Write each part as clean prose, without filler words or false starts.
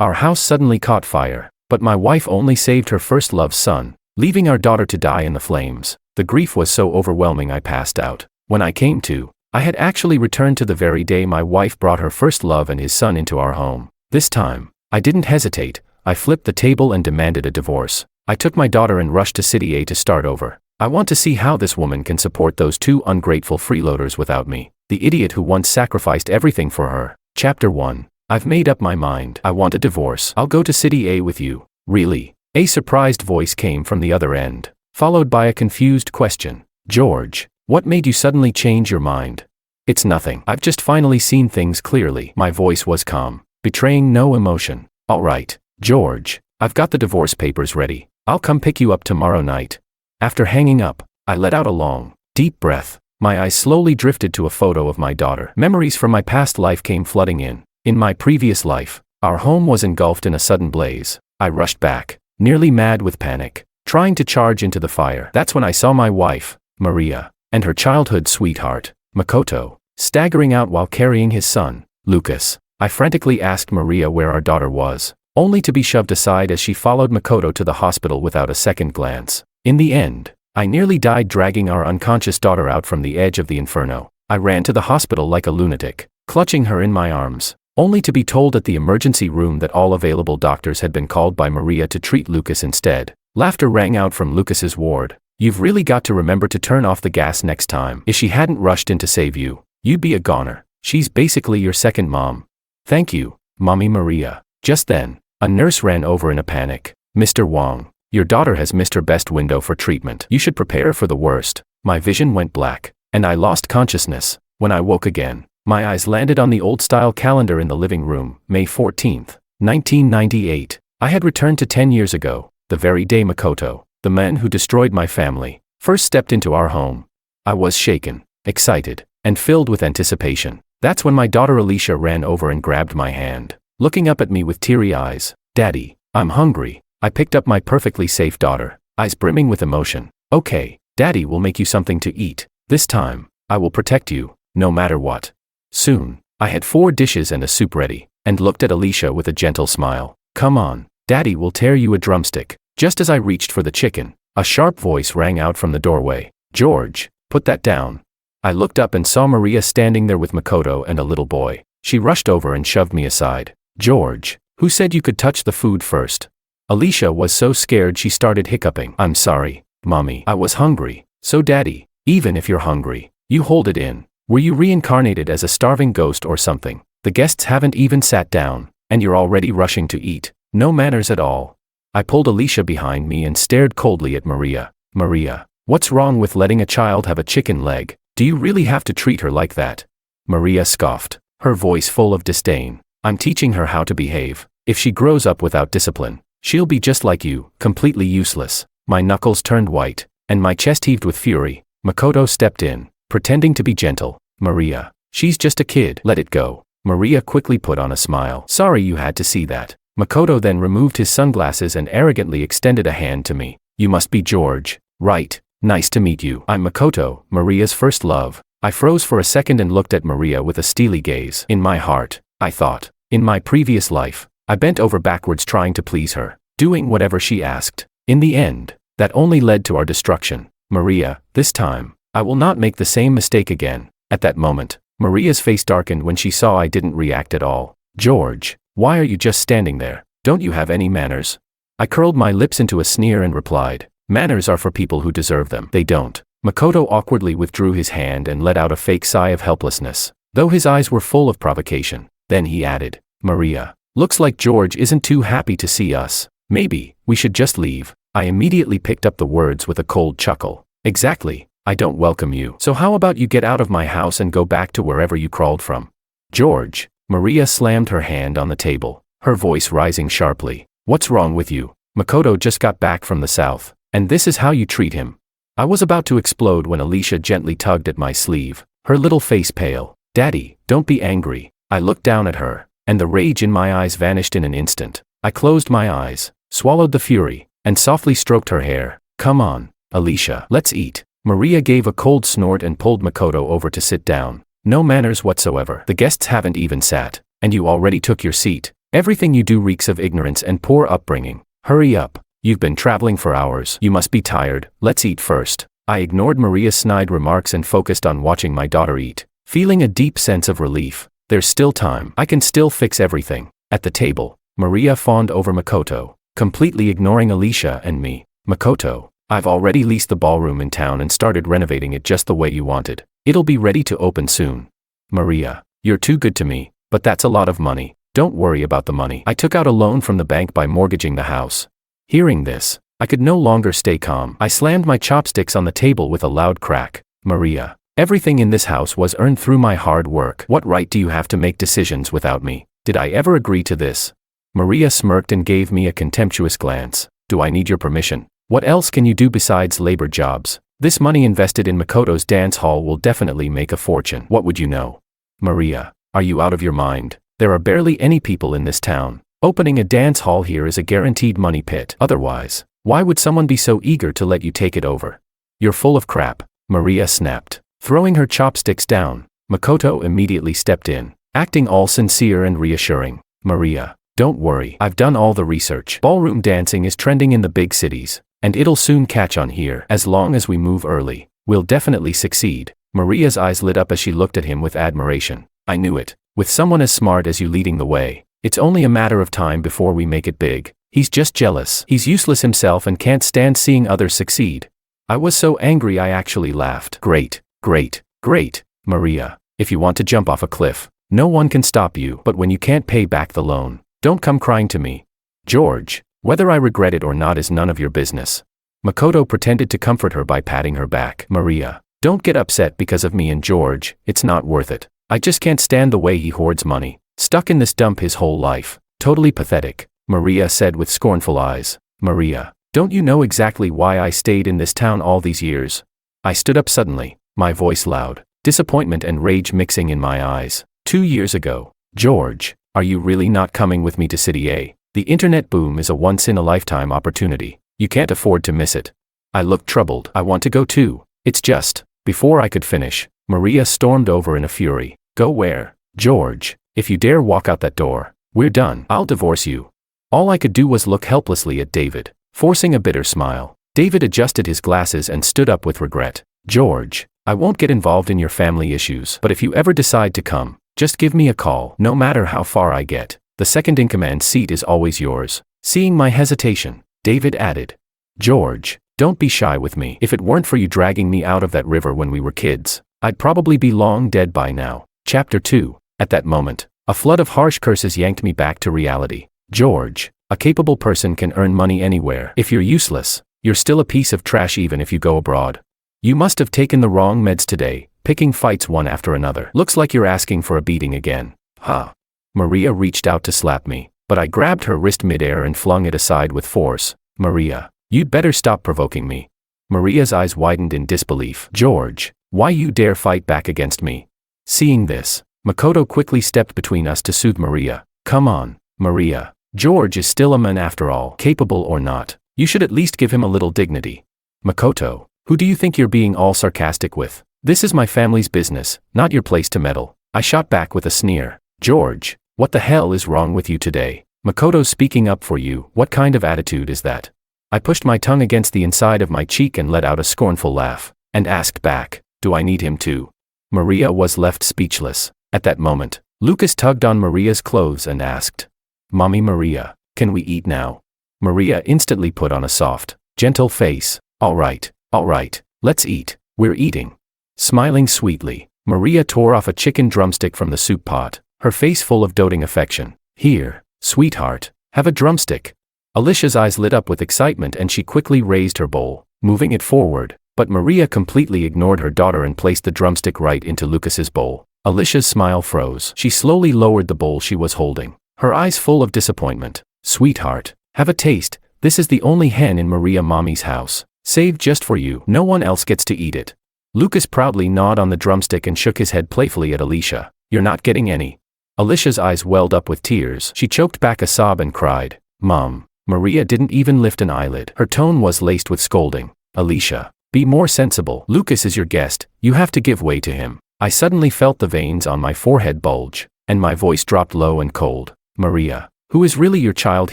Our house suddenly caught fire, but my wife only saved her first love's son, leaving our daughter to die in the flames. The grief was so overwhelming I passed out. When I came to, I had actually returned to the very day my wife brought her first love and his son into our home. This time, I didn't hesitate. I flipped the table and demanded a divorce. I took my daughter and rushed to City A to start over. I want to see how this woman can support those two ungrateful freeloaders without me, the idiot who once sacrificed everything for her. Chapter 1. I've made up my mind. I want a divorce. I'll go to City A with you. Really? A surprised voice came from the other end, followed by a confused question. George, what made you suddenly change your mind? It's nothing. I've just finally seen things clearly. My voice was calm, betraying no emotion. All right, George, I've got the divorce papers ready. I'll come pick you up tomorrow night. After hanging up, I let out a long, deep breath. My eyes slowly drifted to a photo of my daughter. Memories from my past life came flooding in. In my previous life, our home was engulfed in a sudden blaze. I rushed back, nearly mad with panic, trying to charge into the fire. That's when I saw my wife, Maria, and her childhood sweetheart, Makoto, staggering out while carrying his son, Lucas. I frantically asked Maria where our daughter was, only to be shoved aside as she followed Makoto to the hospital without a second glance. In the end, I nearly died dragging our unconscious daughter out from the edge of the inferno. I ran to the hospital like a lunatic, clutching her in my arms, only to be told at the emergency room that all available doctors had been called by Maria to treat Lucas instead. Laughter rang out from Lucas's ward. You've really got to remember to turn off the gas next time. If she hadn't rushed in to save you, you'd be a goner. She's basically your second mom. Thank you, Mommy Maria. Just then, a nurse ran over in a panic. Mr. Wong, your daughter has missed her best window for treatment. You should prepare for the worst. My vision went black, and I lost consciousness. When I woke again, my eyes landed on the old-style calendar in the living room, May 14th, 1998. I had returned to 10 years ago, the very day Makoto, the man who destroyed my family, first stepped into our home. I was shaken, excited, and filled with anticipation. That's when my daughter Alicia ran over and grabbed my hand, looking up at me with teary eyes. Daddy, I'm hungry. I picked up my perfectly safe daughter, eyes brimming with emotion. Okay, Daddy will make you something to eat. This time, I will protect you, no matter what. Soon, I had 4 dishes and a soup ready, and looked at Alicia with a gentle smile. Come on, Daddy will tear you a drumstick. Just as I reached for the chicken, a sharp voice rang out from the doorway. George, put that down. I looked up and saw Maria standing there with Makoto and a little boy. She rushed over and shoved me aside. George, who said you could touch the food first? Alicia was so scared she started hiccuping. I'm sorry, Mommy. I was hungry. So Daddy, even if you're hungry, you hold it in. Were you reincarnated as a starving ghost or something? The guests haven't even sat down, and you're already rushing to eat. No manners at all. I pulled Alicia behind me and stared coldly at Maria. Maria, what's wrong with letting a child have a chicken leg? Do you really have to treat her like that? Maria scoffed, her voice full of disdain. I'm teaching her how to behave. If she grows up without discipline, she'll be just like you, completely useless. My knuckles turned white, and my chest heaved with fury. Makoto stepped in, pretending to be gentle. Maria, she's just a kid. Let it go. Maria quickly put on a smile. Sorry you had to see that. Makoto then removed his sunglasses and arrogantly extended a hand to me. You must be George, right? Nice to meet you. I'm Makoto, Maria's first love. I froze for a second and looked at Maria with a steely gaze. In my heart, I thought, in my previous life, I bent over backwards trying to please her, doing whatever she asked. In the end, that only led to our destruction. Maria, this time, I will not make the same mistake again. At that moment, Maria's face darkened when she saw I didn't react at all. George, why are you just standing there? Don't you have any manners? I curled my lips into a sneer and replied, manners are for people who deserve them. They don't. Makoto awkwardly withdrew his hand and let out a fake sigh of helplessness, though his eyes were full of provocation. Then he added, Maria, looks like George isn't too happy to see us. Maybe we should just leave. I immediately picked up the words with a cold chuckle. Exactly. I don't welcome you. So how about you get out of my house and go back to wherever you crawled from? George, Maria slammed her hand on the table, her voice rising sharply. What's wrong with you? Makoto just got back from the south, and this is how you treat him? I was about to explode when Alicia gently tugged at my sleeve, her little face pale. Daddy, don't be angry. I looked down at her, and the rage in my eyes vanished in an instant. I closed my eyes, swallowed the fury, and softly stroked her hair. Come on, Alicia, let's eat. Maria gave a cold snort and pulled Makoto over to sit down. No manners whatsoever. The guests haven't even sat, and you already took your seat. Everything you do reeks of ignorance and poor upbringing. Hurry up. You've been traveling for hours. You must be tired. Let's eat first. I ignored Maria's snide remarks and focused on watching my daughter eat, feeling a deep sense of relief. There's still time. I can still fix everything. At the table, Maria fawned over Makoto, completely ignoring Alicia and me. Makoto, I've already leased the ballroom in town and started renovating it just the way you wanted. It'll be ready to open soon. Maria, you're too good to me, but that's a lot of money. Don't worry about the money. I took out a loan from the bank by mortgaging the house. Hearing this, I could no longer stay calm. I slammed my chopsticks on the table with a loud crack. Maria, everything in this house was earned through my hard work. What right do you have to make decisions without me? Did I ever agree to this? Maria smirked and gave me a contemptuous glance. Do I need your permission? What else can you do besides labor jobs? This money invested in Makoto's dance hall will definitely make a fortune. What would you know? Maria, are you out of your mind? There are barely any people in this town. Opening a dance hall here is a guaranteed money pit. Otherwise, why would someone be so eager to let you take it over? You're full of crap, Maria snapped. Throwing her chopsticks down, Makoto immediately stepped in, acting all sincere and reassuring. Maria, don't worry, I've done all the research. Ballroom dancing is trending in the big cities, and it'll soon catch on here. As long as we move early, we'll definitely succeed. Maria's eyes lit up as she looked at him with admiration. I knew it. With someone as smart as you leading the way, it's only a matter of time before we make it big. He's just jealous. He's useless himself and can't stand seeing others succeed. I was so angry I actually laughed. Great, great, great, Maria. If you want to jump off a cliff, no one can stop you. But when you can't pay back the loan, don't come crying to me. George, whether I regret it or not is none of your business. Makoto pretended to comfort her by patting her back. Maria, don't get upset because of me and George. It's not worth it. I just can't stand the way he hoards money. Stuck in this dump his whole life. Totally pathetic, Maria said with scornful eyes. Maria, don't you know exactly why I stayed in this town all these years? I stood up suddenly, my voice loud, disappointment and rage mixing in my eyes. 2 years ago. George, are you really not coming with me to City A? The internet boom is a once-in-a-lifetime opportunity. You can't afford to miss it. I looked troubled. I want to go too. It's just, before I could finish, Maria stormed over in a fury. Go where? George, if you dare walk out that door, we're done. I'll divorce you. All I could do was look helplessly at David, forcing a bitter smile. David adjusted his glasses and stood up with regret. George, I won't get involved in your family issues, but if you ever decide to come, just give me a call. No matter how far I get, the second-in-command seat is always yours. Seeing my hesitation, David added, George, don't be shy with me. If it weren't for you dragging me out of that river when we were kids, I'd probably be long dead by now. Chapter 2. At that moment, a flood of harsh curses yanked me back to reality. George, a capable person can earn money anywhere. If you're useless, you're still a piece of trash even if you go abroad. You must have taken the wrong meds today, picking fights one after another. Looks like you're asking for a beating again. Huh. Maria reached out to slap me, but I grabbed her wrist midair and flung it aside with force. Maria, you'd better stop provoking me. Maria's eyes widened in disbelief. George, why you dare fight back against me? Seeing this, Makoto quickly stepped between us to soothe Maria. Come on, Maria. George is still a man after all. Capable or not, you should at least give him a little dignity. Makoto, who do you think you're being all sarcastic with? This is my family's business, not your place to meddle. I shot back with a sneer. George, what the hell is wrong with you today? Makoto's speaking up for you. What kind of attitude is that? I pushed my tongue against the inside of my cheek and let out a scornful laugh, and asked back, do I need him too? Maria was left speechless. At that moment, Lucas tugged on Maria's clothes and asked, Mommy Maria, can we eat now? Maria instantly put on a soft, gentle face. All right, let's eat. We're eating. Smiling sweetly, Maria tore off a chicken drumstick from the soup pot, her face full of doting affection. Here, sweetheart, have a drumstick. Alicia's eyes lit up with excitement and she quickly raised her bowl, moving it forward. But Maria completely ignored her daughter and placed the drumstick right into Lucas's bowl. Alicia's smile froze. She slowly lowered the bowl she was holding, her eyes full of disappointment. Sweetheart, have a taste. This is the only hen in Maria Mommy's house. Saved just for you. No one else gets to eat it. Lucas proudly gnawed on the drumstick and shook his head playfully at Alicia. You're not getting any. Alicia's eyes welled up with tears. She choked back a sob and cried, Mom. Maria didn't even lift an eyelid. Her tone was laced with scolding. Alicia, be more sensible. Lucas is your guest. You have to give way to him. I suddenly felt the veins on my forehead bulge, and my voice dropped low and cold. Maria, Who is really your child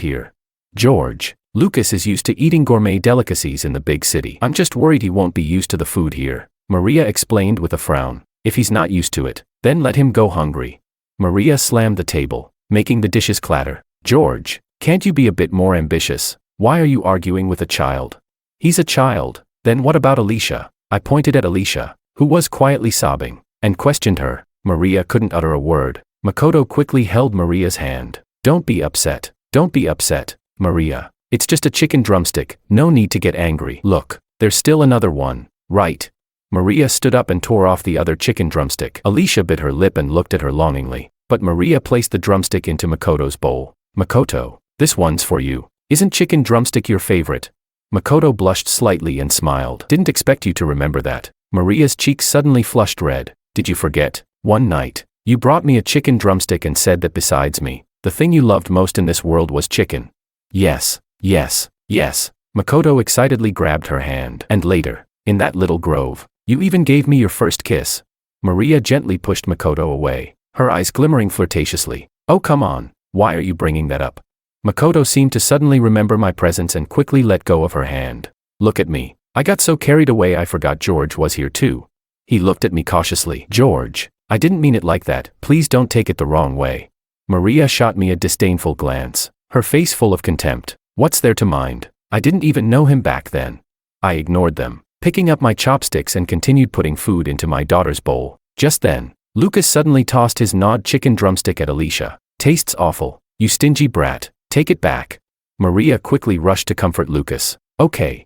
here? George. Lucas is used to eating gourmet delicacies in the big city. I'm just worried he won't be used to the food here, Maria explained with a frown. If he's not used to it, then let him go hungry. Maria slammed the table, making the dishes clatter. George, can't you be a bit more ambitious? Why are you arguing with a child? He's a child. Then what about Alicia? I pointed at Alicia, who was quietly sobbing, and questioned her. Maria couldn't utter a word. Makoto quickly held Maria's hand. Don't be upset. Don't be upset, Maria. It's just a chicken drumstick, no need to get angry. Look, there's still another one, right? Maria stood up and tore off the other chicken drumstick. Alicia bit her lip and looked at her longingly, but Maria placed the drumstick into Makoto's bowl. Makoto, this one's for you. Isn't chicken drumstick your favorite? Makoto blushed slightly and smiled. Didn't expect you to remember that. Maria's cheeks suddenly flushed red. Did you forget? One night, you brought me a chicken drumstick and said that besides me, the thing you loved most in this world was chicken. Yes, yes, yes. Makoto excitedly grabbed her hand. And later, in that little grove, you even gave me your first kiss. Maria gently pushed Makoto away, her eyes glimmering flirtatiously. Oh come on, why are you bringing that up? Makoto seemed to suddenly remember my presence and quickly let go of her hand. Look at me. I got so carried away I forgot George was here too. He looked at me cautiously. George, I didn't mean it like that, please don't take it the wrong way. Maria shot me a disdainful glance, her face full of contempt. What's there to mind? I didn't even know him back then. I ignored them, picking up my chopsticks and continued putting food into my daughter's bowl. Just then, Lucas suddenly tossed his gnawed chicken drumstick at Alicia. Tastes awful, you stingy brat, take it back. Maria quickly rushed to comfort Lucas. Okay,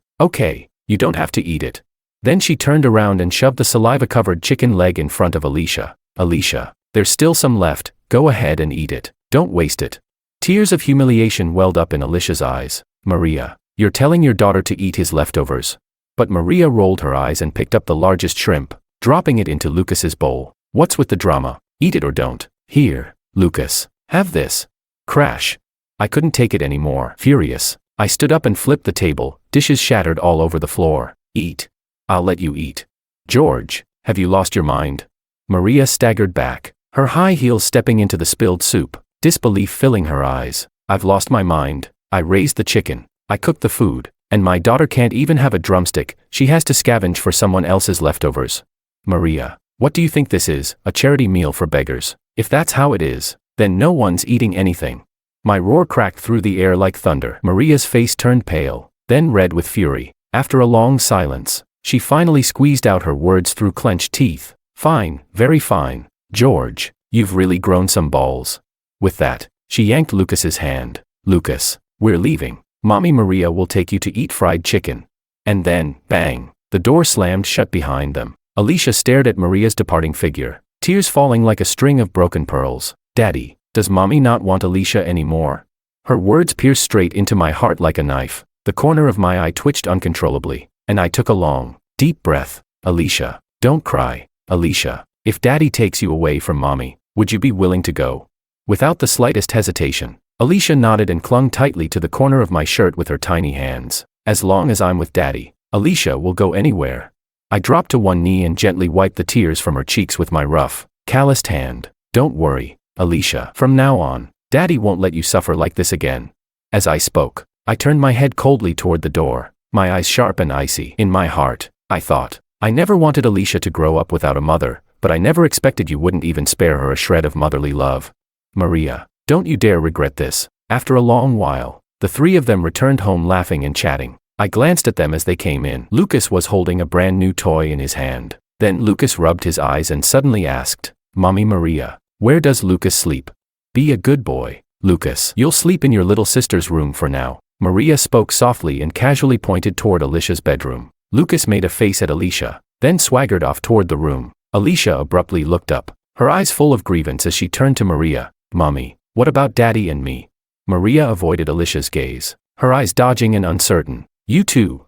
you don't have to eat it. Then she turned around and shoved the saliva-covered chicken leg in front of Alicia. Alicia, there's still some left, go ahead and eat it, don't waste it. Tears of humiliation welled up in Alicia's eyes. Maria, you're telling your daughter to eat his leftovers. But Maria rolled her eyes and picked up the largest shrimp, dropping it into Lucas's bowl. What's with the drama? Eat it or don't. Here, Lucas, have this. Crash. I couldn't take it anymore. Furious, I stood up and flipped the table, dishes shattered all over the floor. Eat. I'll let you eat. George, have you lost your mind? Maria staggered back, her high heels stepping into the spilled soup, disbelief filling her eyes. I've lost my mind. I raised the chicken. I cooked the food. And my daughter can't even have a drumstick, she has to scavenge for someone else's leftovers. Maria, what do you think this is, a charity meal for beggars? If that's how it is, then no one's eating anything. My roar cracked through the air like thunder. Maria's face turned pale, then red with fury. After a long silence, she finally squeezed out her words through clenched teeth. Fine, very fine. George, you've really grown some balls. With that, she yanked Lucas's hand. Lucas, we're leaving. Mommy Maria will take you to eat fried chicken. And then, bang, the door slammed shut behind them. Alicia stared at Maria's departing figure, tears falling like a string of broken pearls. Daddy, does Mommy not want Alicia anymore? Her words pierced straight into my heart like a knife. The corner of my eye twitched uncontrollably, and I took a long, deep breath. Alicia, don't cry. Alicia, if Daddy takes you away from Mommy, would you be willing to go? Without the slightest hesitation, Alicia nodded and clung tightly to the corner of my shirt with her tiny hands. As long as I'm with Daddy, Alicia will go anywhere. I dropped to one knee and gently wiped the tears from her cheeks with my rough, calloused hand. Don't worry, Alicia. From now on, Daddy won't let you suffer like this again. As I spoke, I turned my head coldly toward the door, my eyes sharp and icy. In my heart, I thought, I never wanted Alicia to grow up without a mother, but I never expected you wouldn't even spare her a shred of motherly love. Maria, don't you dare regret this. After a long while, the three of them returned home laughing and chatting. I glanced at them as they came in. Lucas was holding a brand new toy in his hand. Then Lucas rubbed his eyes and suddenly asked, Mommy Maria, where does Lucas sleep? Be a good boy, Lucas. You'll sleep in your little sister's room for now. Maria spoke softly and casually pointed toward Alicia's bedroom. Lucas made a face at Alicia, then swaggered off toward the room. Alicia abruptly looked up, her eyes full of grievance as she turned to Maria. Mommy, what about Daddy and me? Maria avoided Alicia's gaze, her eyes dodging and uncertain. You too,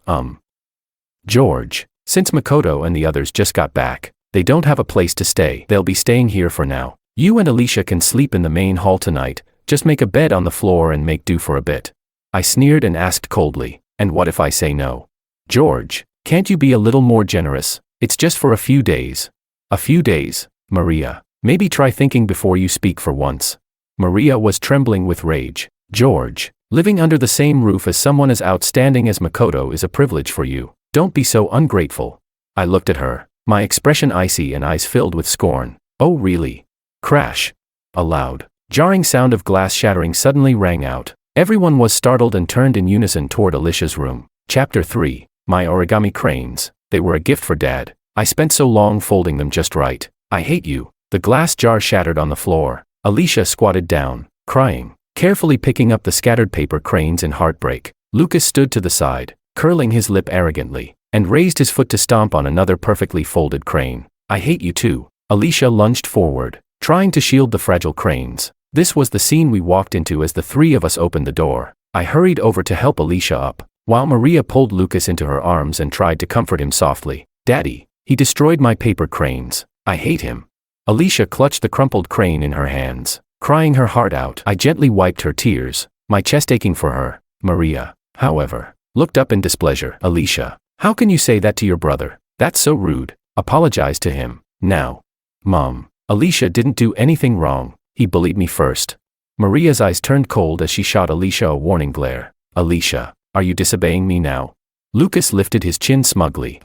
George, since Makoto and the others just got back, they don't have a place to stay. They'll be staying here for now. You and Alicia can sleep in the main hall tonight, just make a bed on the floor and make do for a bit. I sneered and asked coldly, and what if I say no? George, can't you be a little more generous? It's just for a few days. A few days, Maria. Maybe try thinking before you speak for once. Maria was trembling with rage. George, living under the same roof as someone as outstanding as Makoto is a privilege for you. Don't be so ungrateful. I looked at her, my expression icy and eyes filled with scorn. Oh really? Crash. A loud, jarring sound of glass shattering suddenly rang out. Everyone was startled and turned in unison toward Alicia's room. Chapter 3. My origami cranes. They were a gift for Dad. I spent so long folding them just right. I hate you. The glass jar shattered on the floor. Alicia squatted down, crying, carefully picking up the scattered paper cranes in heartbreak. Lucas stood to the side, curling his lip arrogantly, and raised his foot to stomp on another perfectly folded crane. I hate you too. Alicia lunged forward, trying to shield the fragile cranes. This was the scene we walked into as the three of us opened the door. I hurried over to help Alicia up, while Maria pulled Lucas into her arms and tried to comfort him softly. Daddy, he destroyed my paper cranes. I hate him. Alicia clutched the crumpled crane in her hands, crying her heart out. I gently wiped her tears, my chest aching for her. Maria, however, looked up in displeasure. Alicia, how can you say that to your brother? That's so rude. Apologize to him, now. Mom, Alicia didn't do anything wrong. He bullied me first. Maria's eyes turned cold as she shot Alicia a warning glare. Alicia, are you disobeying me now? Lucas lifted his chin smugly.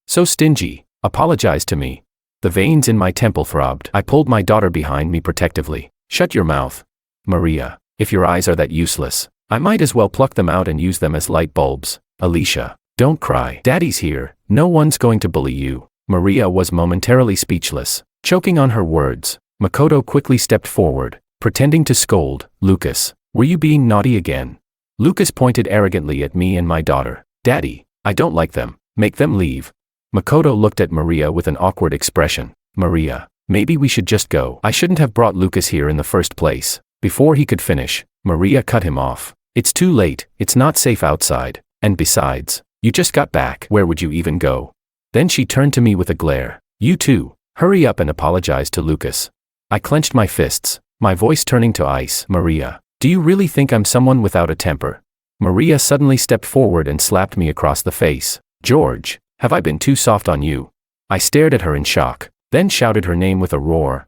So stingy. Apologize to me. The veins in my temple throbbed. I pulled my daughter behind me protectively. Shut your mouth. Maria, if your eyes are that useless, I might as well pluck them out and use them as light bulbs. Alicia, don't cry. Daddy's here. No one's going to bully you. Maria was momentarily speechless, choking on her words. Makoto quickly stepped forward, pretending to scold. Lucas, were you being naughty again? Lucas pointed arrogantly at me and my daughter. Daddy, I don't like them. Make them leave. Makoto looked at Maria with an awkward expression. Maria, maybe we should just go. I shouldn't have brought Lucas here in the first place. Before he could finish, Maria cut him off. It's too late. It's not safe outside. And besides, you just got back. Where would you even go? Then she turned to me with a glare. You too. Hurry up and apologize to Lucas. I clenched my fists, my voice turning to ice. Maria, do you really think I'm someone without a temper? Maria suddenly stepped forward and slapped me across the face. George, have I been too soft on you? I stared at her in shock, then shouted her name with a roar.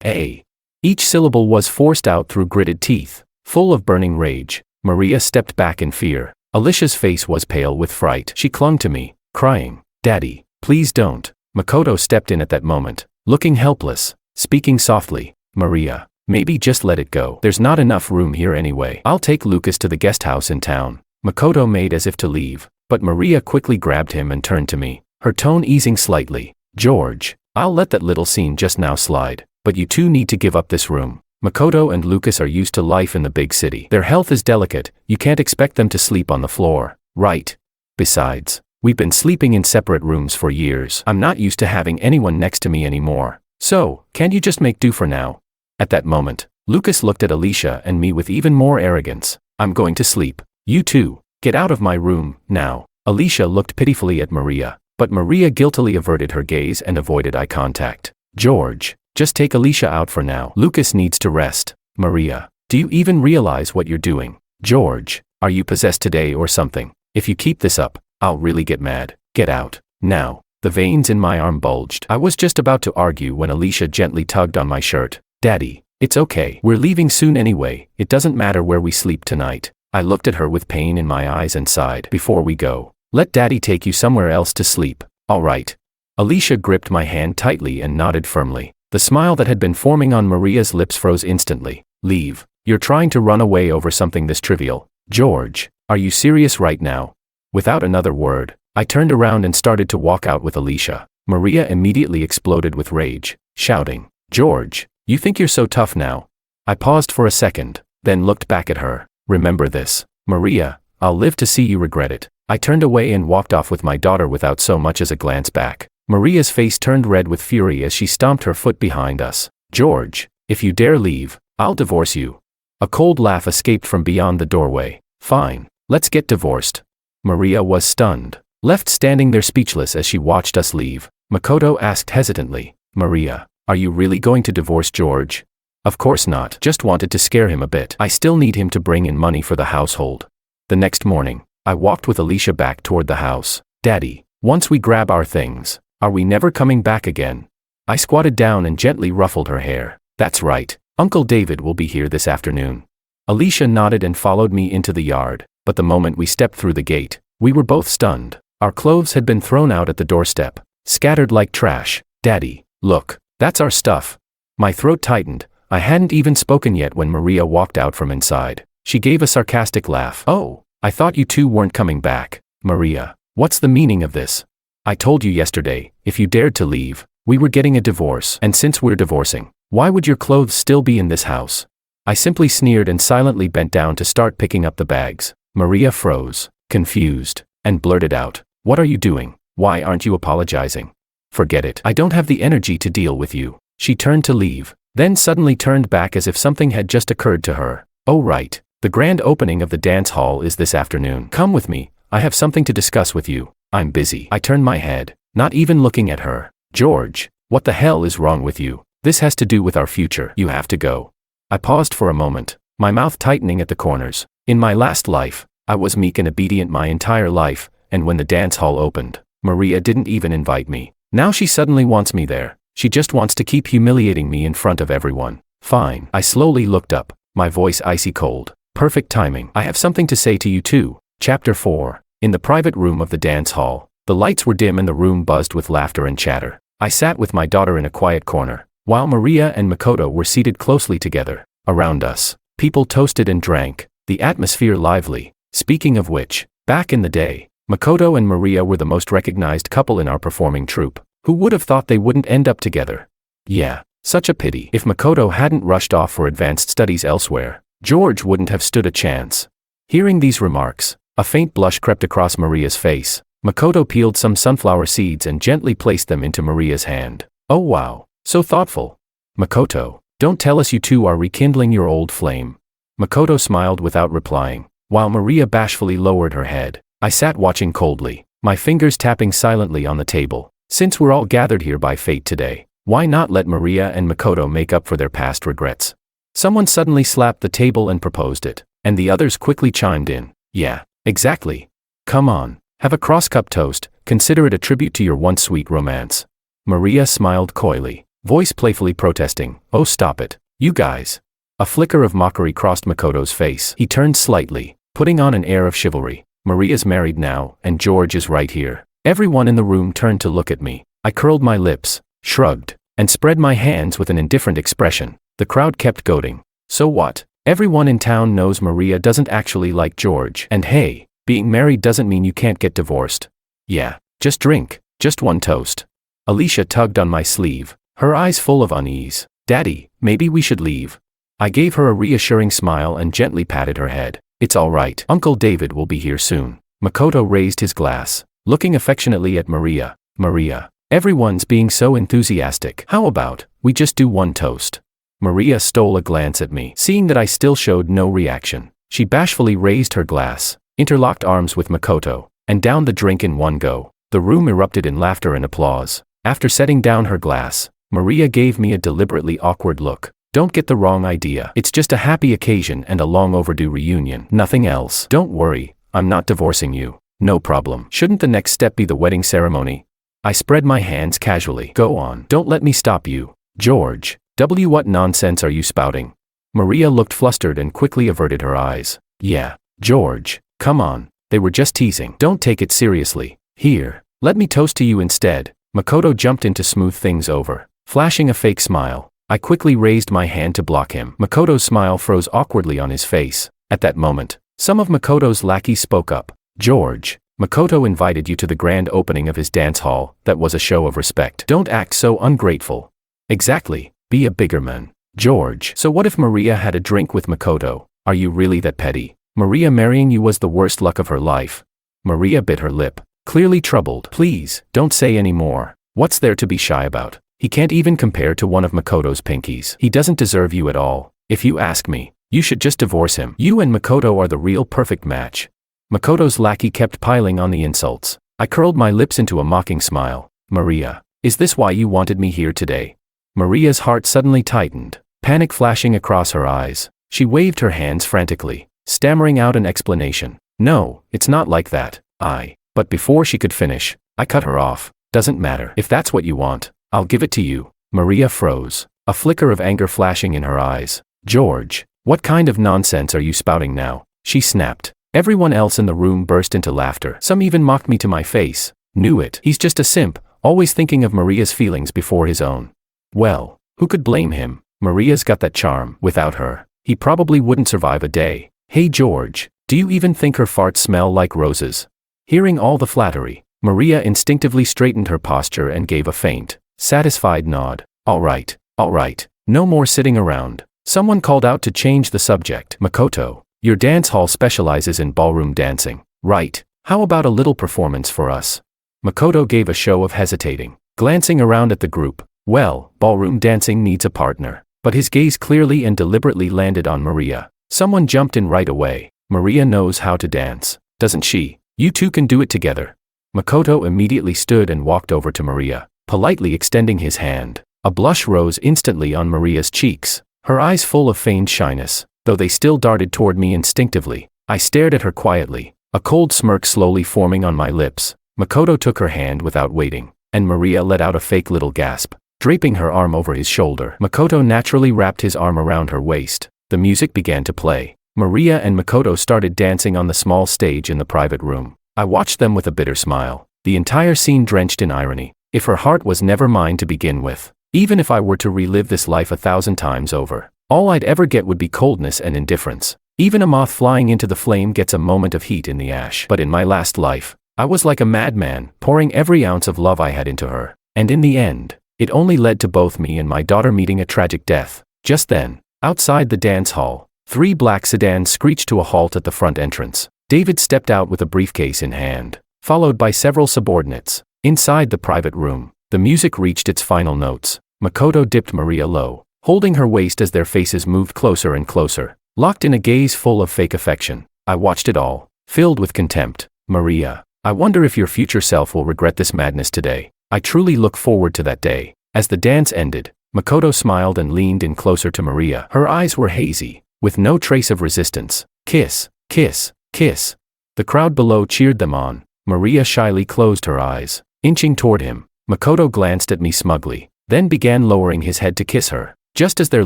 A. Each syllable was forced out through gritted teeth, full of burning rage. Maria stepped back in fear. Alicia's face was pale with fright. She clung to me, crying, Daddy, please don't. Makoto stepped in at that moment, looking helpless, speaking softly. Maria, maybe just let it go. There's not enough room here anyway. I'll take Lucas to the guest house in town. Makoto made as if to leave, but Maria quickly grabbed him and turned to me, her tone easing slightly. George, I'll let that little scene just now slide, but you two need to give up this room. Makoto and Lucas are used to life in the big city. Their health is delicate. You can't expect them to sleep on the floor, right? Besides, we've been sleeping in separate rooms for years. I'm not used to having anyone next to me anymore. So, can't you just make do for now? At that moment, Lucas looked at Alicia and me with even more arrogance. I'm going to sleep. You two, get out of my room, now. Alicia looked pitifully at Maria, but Maria guiltily averted her gaze and avoided eye contact. George, just take Alicia out for now. Lucas needs to rest. Maria, do you even realize what you're doing? George, are you possessed today or something? If you keep this up, I'll really get mad. Get out, now. The veins in my arm bulged. I was just about to argue when Alicia gently tugged on my shirt. Daddy, it's okay. We're leaving soon anyway. It doesn't matter where we sleep tonight. I looked at her with pain in my eyes and sighed. Before we go, let Daddy take you somewhere else to sleep. All right. Alicia gripped my hand tightly and nodded firmly. The smile that had been forming on Maria's lips froze instantly. Leave. You're trying to run away over something this trivial. George, are you serious right now? Without another word, I turned around and started to walk out with Alicia. Maria immediately exploded with rage, shouting, George, you think you're so tough now? I paused for a second, then looked back at her. Remember this, Maria, I'll live to see you regret it. I turned away and walked off with my daughter without so much as a glance back. Maria's face turned red with fury as she stomped her foot behind us. George, if you dare leave, I'll divorce you. A cold laugh escaped from beyond the doorway. Fine, let's get divorced. Maria was stunned, left standing there speechless as she watched us leave. Makoto asked hesitantly, Maria, are you really going to divorce George? Of course not. Just wanted to scare him a bit. I still need him to bring in money for the household. The next morning, I walked with Alicia back toward the house. Daddy, once we grab our things, are we never coming back again? I squatted down and gently ruffled her hair. That's right. Uncle David will be here this afternoon. Alicia nodded and followed me into the yard, but the moment we stepped through the gate, we were both stunned. Our clothes had been thrown out at the doorstep, scattered like trash. Daddy, look, that's our stuff. My throat tightened. I hadn't even spoken yet when Maria walked out from inside. She gave a sarcastic laugh. Oh, I thought you two weren't coming back. Maria, what's the meaning of this? I told you yesterday, if you dared to leave, we were getting a divorce. And since we're divorcing, why would your clothes still be in this house? I simply sneered and silently bent down to start picking up the bags. Maria froze, confused, and blurted out, "What are you doing? Why aren't you apologizing?" "Forget it. I don't have the energy to deal with you." She turned to leave, then suddenly turned back as if something had just occurred to her. "Oh right, the grand opening of the dance hall is this afternoon. Come with me, I have something to discuss with you." "I'm busy." I turned my head, not even looking at her. "George, what the hell is wrong with you? This has to do with our future. You have to go." I paused for a moment, my mouth tightening at the corners. In my last life, I was meek and obedient my entire life, and when the dance hall opened, Maria didn't even invite me. Now she suddenly wants me there. She just wants to keep humiliating me in front of everyone. Fine. I slowly looked up, my voice icy cold. Perfect timing. "I have something to say to you too." Chapter 4. In the private room of the dance hall, the lights were dim and the room buzzed with laughter and chatter. I sat with my daughter in a quiet corner, while Maria and Makoto were seated closely together. Around us, people toasted and drank, the atmosphere lively. Speaking of which, back in the day, Makoto and Maria were the most recognized couple in our performing troupe. Who would have thought they wouldn't end up together? Yeah, such a pity. If Makoto hadn't rushed off for advanced studies elsewhere, George wouldn't have stood a chance. Hearing these remarks, a faint blush crept across Maria's face. Makoto peeled some sunflower seeds and gently placed them into Maria's hand. "Oh wow, so thoughtful." "Makoto, don't tell us you two are rekindling your old flame." Makoto smiled without replying, while Maria bashfully lowered her head. I sat watching coldly, my fingers tapping silently on the table. Since we're all gathered here by fate today, why not let Maria and Makoto make up for their past regrets? Someone suddenly slapped the table and proposed it, and the others quickly chimed in. "Yeah, exactly. Come on, have a cross-cup toast, consider it a tribute to your once sweet romance." Maria smiled coyly, voice playfully protesting. "Oh stop it, you guys." A flicker of mockery crossed Makoto's face. He turned slightly, putting on an air of chivalry. "Maria's married now, and George is right here." Everyone in the room turned to look at me. I curled my lips, shrugged, and spread my hands with an indifferent expression. The crowd kept goading. "So what? Everyone in town knows Maria doesn't actually like George. And hey, being married doesn't mean you can't get divorced." "Yeah, just drink, just one toast." Alicia tugged on my sleeve, her eyes full of unease. "Daddy, maybe we should leave." I gave her a reassuring smile and gently patted her head. "It's all right. Uncle David will be here soon." Makoto raised his glass, looking affectionately at Maria. "Maria, everyone's being so enthusiastic. How about we just do one toast?" Maria stole a glance at me, seeing that I still showed no reaction. She bashfully raised her glass, interlocked arms with Makoto, and downed the drink in one go. The room erupted in laughter and applause. After setting down her glass, Maria gave me a deliberately awkward look. "Don't get the wrong idea. It's just a happy occasion and a long overdue reunion. Nothing else. Don't worry, I'm not divorcing you. No problem. Shouldn't the next step be the wedding ceremony?" I spread my hands casually. "Go on. Don't let me stop you." "George, what nonsense are you spouting?" Maria looked flustered and quickly averted her eyes. "Yeah, George, come on. They were just teasing. Don't take it seriously. Here, let me toast to you instead." Makoto jumped in to smooth things over, flashing a fake smile. I quickly raised my hand to block him. Makoto's smile froze awkwardly on his face. At that moment, some of Makoto's lackeys spoke up. "George, Makoto invited you to the grand opening of his dance hall. That was a show of respect. Don't act so ungrateful." "Exactly, be a bigger man." "George, so what if Maria had a drink with Makoto? Are you really that petty? Maria marrying you was the worst luck of her life." Maria bit her lip, clearly troubled. "Please, don't say any more. What's there to be shy about? He can't even compare to one of Makoto's pinkies. He doesn't deserve you at all. If you ask me, you should just divorce him. You and Makoto are the real perfect match." Makoto's lackey kept piling on the insults. I curled my lips into a mocking smile. "Maria, is this why you wanted me here today?" Maria's heart suddenly tightened, panic flashing across her eyes. She waved her hands frantically, stammering out an explanation. "No, it's not like that. But before she could finish, I cut her off. "Doesn't matter. If that's what you want, I'll give it to you." Maria froze, a flicker of anger flashing in her eyes. "George, What kind of nonsense are you spouting now? She snapped. Everyone else in the room burst into laughter. Some even mocked me to my face. Knew it. He's just a simp, always thinking of Maria's feelings before his own. Well, who could blame him? Maria's got that charm. Without her, he probably wouldn't survive a day. Hey George, do you even think her farts smell like roses? Hearing all the flattery, Maria instinctively straightened her posture and gave a faint, satisfied nod. All right, no more sitting around. Someone called out to change the subject. Makoto, your dance hall specializes in ballroom dancing, right? How about a little performance for us? Makoto gave a show of hesitating, glancing around at the group. Well, ballroom dancing needs a partner. But his gaze clearly and deliberately landed on Maria. Someone jumped in right away. Maria knows how to dance, doesn't she? You two can do it together. Makoto immediately stood and walked over to Maria, politely extending his hand. A blush rose instantly on Maria's cheeks, her eyes full of feigned shyness, though they still darted toward me instinctively. I stared at her quietly, a cold smirk slowly forming on my lips. Makoto took her hand without waiting, and Maria let out a fake little gasp, draping her arm over his shoulder. Makoto naturally wrapped his arm around her waist. The music began to play. Maria and Makoto started dancing on the small stage in the private room. I watched them with a bitter smile, the entire scene drenched in irony. If her heart was never mine to begin with, even if I were to relive this life 1,000 times over, all I'd ever get would be coldness and indifference. Even a moth flying into the flame gets a moment of heat in the ash. But in my last life, I was like a madman, pouring every ounce of love I had into her. And in the end, it only led to both me and my daughter meeting a tragic death. Just then, outside the dance hall, 3 black sedans screeched to a halt at the front entrance. David stepped out with a briefcase in hand, followed by several subordinates. Inside the private room, the music reached its final notes. Makoto dipped Maria low, holding her waist as their faces moved closer and closer, locked in a gaze full of fake affection. I watched it all, filled with contempt. Maria, I wonder if your future self will regret this madness today. I truly look forward to that day. As the dance ended, Makoto smiled and leaned in closer to Maria. Her eyes were hazy, with no trace of resistance. Kiss, kiss, kiss. The crowd below cheered them on. Maria shyly closed her eyes, inching toward him. Makoto glanced at me smugly, then began lowering his head to kiss her. Just as their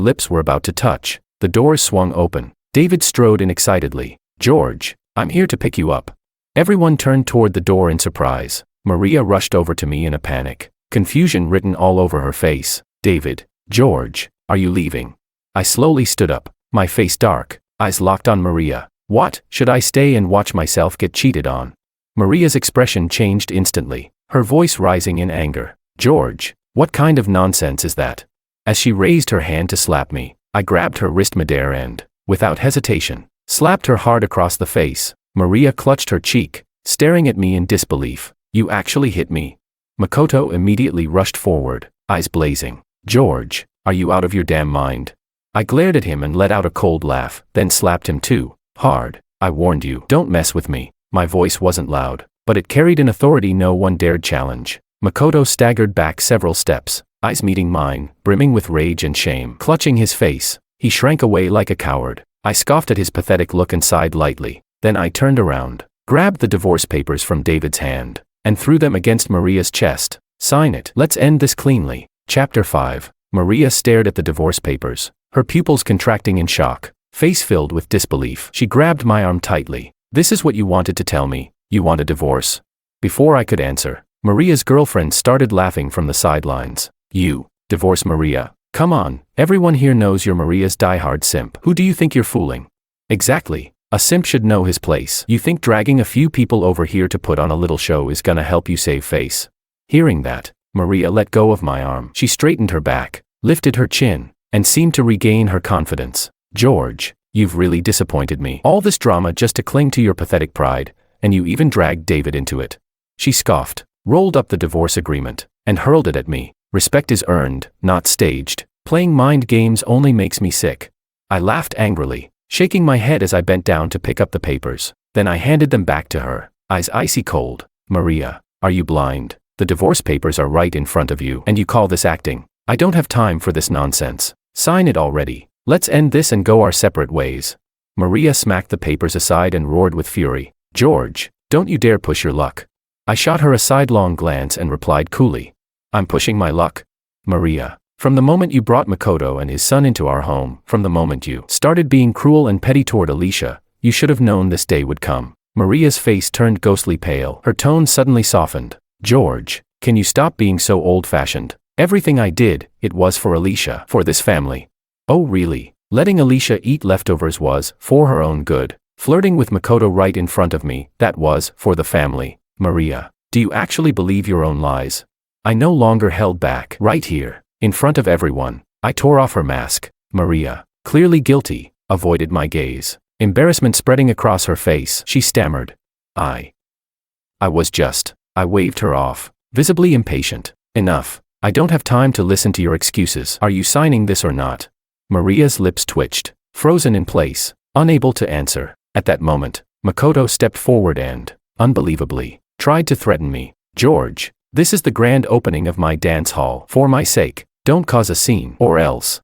lips were about to touch, the doors swung open. David strode in excitedly. George, I'm here to pick you up. Everyone turned toward the door in surprise. Maria rushed over to me in a panic, confusion written all over her face. David, George, are you leaving? I slowly stood up, my face dark, eyes locked on Maria. What, should I stay and watch myself get cheated on? Maria's expression changed instantly, her voice rising in anger. George, what kind of nonsense is that? As she raised her hand to slap me, I grabbed her wrist midair and, without hesitation, slapped her hard across the face. Maria clutched her cheek, staring at me in disbelief. You actually hit me? Makoto immediately rushed forward, eyes blazing. George, are you out of your damn mind? I glared at him and let out a cold laugh, then slapped him too, hard. I warned you, don't mess with me. My voice wasn't loud, but it carried an authority no one dared challenge. Makoto staggered back several steps, eyes meeting mine, brimming with rage and shame. Clutching his face, he shrank away like a coward. I scoffed at his pathetic look and sighed lightly. Then I turned around, grabbed the divorce papers from David's hand, and threw them against Maria's chest. Sign it. Let's end this cleanly. Chapter 5. Maria stared at the divorce papers, her pupils contracting in shock, face filled with disbelief. She grabbed my arm tightly. This is what you wanted to tell me? You want a divorce? Before I could answer, Maria's girlfriend started laughing from the sidelines. You, divorce Maria? Come on, everyone here knows you're Maria's diehard simp. Who do you think you're fooling? Exactly. A simp should know his place. You think dragging a few people over here to put on a little show is gonna help you save face? Hearing that, Maria let go of my arm. She straightened her back, lifted her chin, and seemed to regain her confidence. George, you've really disappointed me. All this drama just to cling to your pathetic pride, and you even dragged David into it. She scoffed, rolled up the divorce agreement, and hurled it at me. Respect is earned, not staged. Playing mind games only makes me sick. I laughed angrily, shaking my head as I bent down to pick up the papers. Then I handed them back to her, eyes icy cold. Maria, are you blind? The divorce papers are right in front of you, and you call this acting? I don't have time for this nonsense. Sign it already. Let's end this and go our separate ways. Maria smacked the papers aside and roared with fury. George, don't you dare push your luck. I shot her a sidelong glance and replied coolly. I'm pushing my luck? Maria, From the moment you brought Makoto and his son into our home, from the moment you started being cruel and petty toward Alicia, you should have known this day would come. Maria's face turned ghostly pale. Her tone suddenly softened. George, can you stop being so old-fashioned? Everything I did, it was for Alicia, for this family. Oh really? Letting Alicia eat leftovers was, for her own good. Flirting with Makoto right in front of me, that was, for the family. Maria, do you actually believe your own lies? I no longer held back. Right here, in front of everyone, I tore off her mask. Maria, clearly guilty, avoided my gaze. Embarrassment spreading across her face, she stammered. I waved her off, visibly impatient. Enough. I don't have time to listen to your excuses. Are you signing this or not? Maria's lips twitched, frozen in place, unable to answer. At that moment, Makoto stepped forward and, unbelievably, tried to threaten me. George, this is the grand opening of my dance hall. For my sake, don't cause a scene. Or else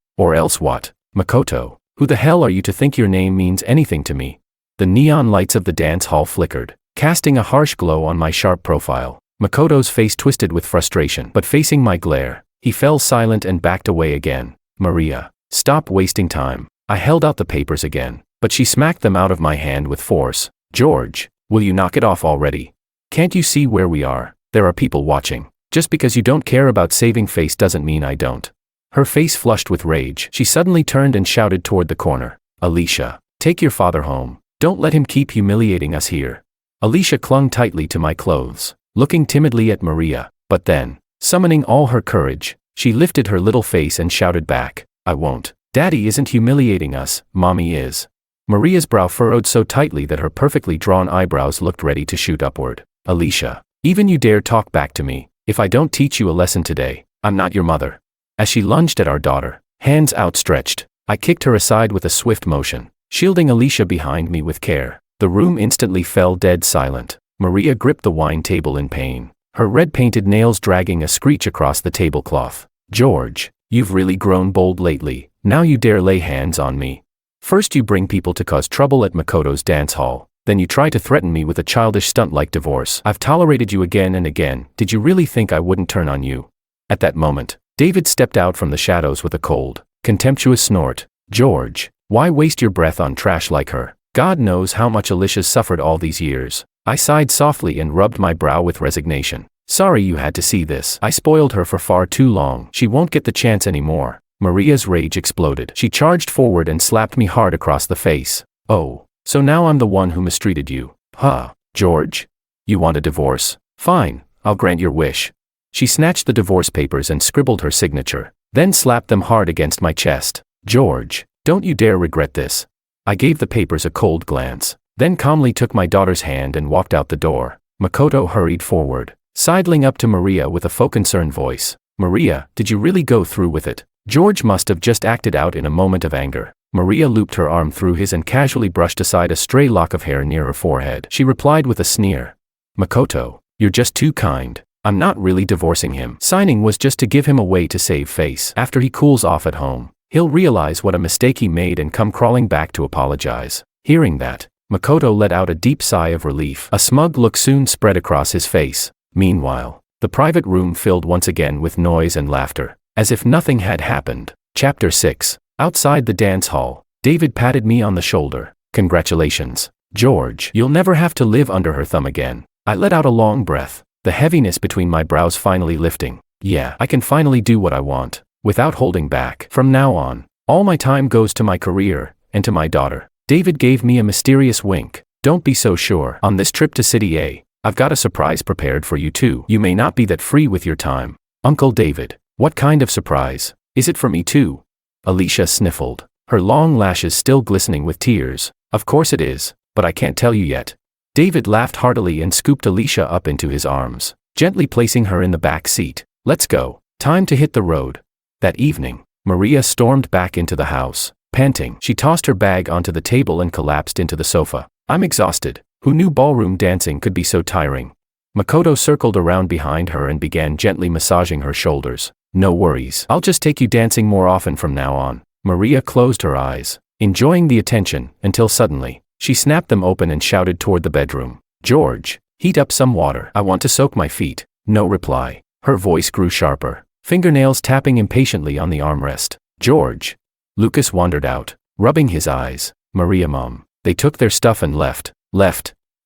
what? Makoto, who the hell are you to think your name means anything to me? The neon lights of the dance hall flickered, casting a harsh glow on my sharp profile. Makoto's face twisted with frustration, but facing my glare, he fell silent and backed away again. Maria, stop wasting time. I held out the papers again, but she smacked them out of my hand with force. George, will you knock it off already? Can't you see where we are? There are people watching. Just because you don't care about saving face doesn't mean I don't. Her face flushed with rage. She suddenly turned and shouted toward the corner. Alicia, take your father home. Don't let him keep humiliating us here. Alicia clung tightly to my clothes, looking timidly at Maria, but then, summoning all her courage, she lifted her little face and shouted back, I won't. Daddy isn't humiliating us, Mommy is. Maria's brow furrowed so tightly that her perfectly drawn eyebrows looked ready to shoot upward. Alicia, even you dare talk back to me. If I don't teach you a lesson today, I'm not your mother. As she lunged at our daughter, hands outstretched, I kicked her aside with a swift motion, shielding Alicia behind me with care. The room instantly fell dead silent. Maria gripped the wine table in pain, her red-painted nails dragging a screech across the tablecloth. George, you've really grown bold lately. Now you dare lay hands on me. First you bring people to cause trouble at Makoto's dance hall, then you try to threaten me with a childish stunt like divorce. I've tolerated you again and again. Did you really think I wouldn't turn on you? At that moment, David stepped out from the shadows with a cold, contemptuous snort. George, why waste your breath on trash like her? God knows how much Alicia's suffered all these years. I sighed softly and rubbed my brow with resignation. Sorry you had to see this. I spoiled her for far too long. She won't get the chance anymore. Maria's rage exploded. She charged forward and slapped me hard across the face. Oh, so now I'm the one who mistreated you. Huh, George? You want a divorce? Fine, I'll grant your wish. She snatched the divorce papers and scribbled her signature, then slapped them hard against my chest. George, don't you dare regret this. I gave the papers a cold glance, then calmly took my daughter's hand and walked out the door. Makoto hurried forward, sidling up to Maria with a faux concerned voice. Maria, did you really go through with it? George must have just acted out in a moment of anger. Maria looped her arm through his and casually brushed aside a stray lock of hair near her forehead. She replied with a sneer. Makoto, you're just too kind. I'm not really divorcing him. Signing was just to give him a way to save face. After he cools off at home, he'll realize what a mistake he made and come crawling back to apologize. Hearing that, Makoto let out a deep sigh of relief. A smug look soon spread across his face. Meanwhile, the private room filled once again with noise and laughter, as if nothing had happened. Chapter 6. Outside the dance hall, David patted me on the shoulder. Congratulations, George. You'll never have to live under her thumb again. I let out a long breath, the heaviness between my brows finally lifting. Yeah, I can finally do what I want, without holding back. From now on, all my time goes to my career, and to my daughter. David gave me a mysterious wink. Don't be so sure. On this trip to City A, I've got a surprise prepared for you too. You may not be that free with your time. Uncle David, what kind of surprise? Is it for me too? Alicia sniffled, her long lashes still glistening with tears. Of course it is, but I can't tell you yet. David laughed heartily and scooped Alicia up into his arms, gently placing her in the back seat. Let's go. Time to hit the road. That evening, Maria stormed back into the house, panting. She tossed her bag onto the table and collapsed into the sofa. I'm exhausted. Who knew ballroom dancing could be so tiring? Makoto circled around behind her and began gently massaging her shoulders. No worries. I'll just take you dancing more often from now on. Maria closed her eyes, enjoying the attention, until suddenly, she snapped them open and shouted toward the bedroom. George, heat up some water. I want to soak my feet. No reply. Her voice grew sharper. fingernails tapping impatiently on the armrest. George. Lucas wandered out, rubbing his eyes. Maria, Mom. They took their stuff and left.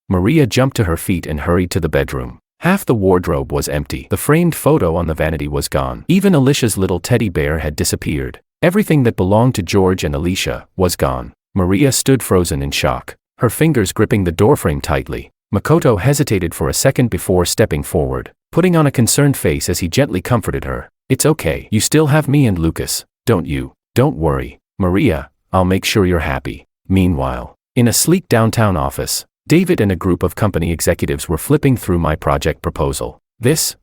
Maria jumped to her feet and hurried to the bedroom. Half the wardrobe was empty. The framed photo on the vanity was gone. Even Alicia's little teddy bear had disappeared. Everything that belonged to George and Alicia was gone. Maria stood frozen in shock, her fingers gripping the doorframe tightly. Makoto hesitated for a second before stepping forward, putting on a concerned face as he gently comforted her. It's okay. You still have me and Lucas, don't you? Don't worry, Maria, I'll make sure you're happy. Meanwhile, in a sleek downtown office, David and a group of company executives were flipping through my project proposal. This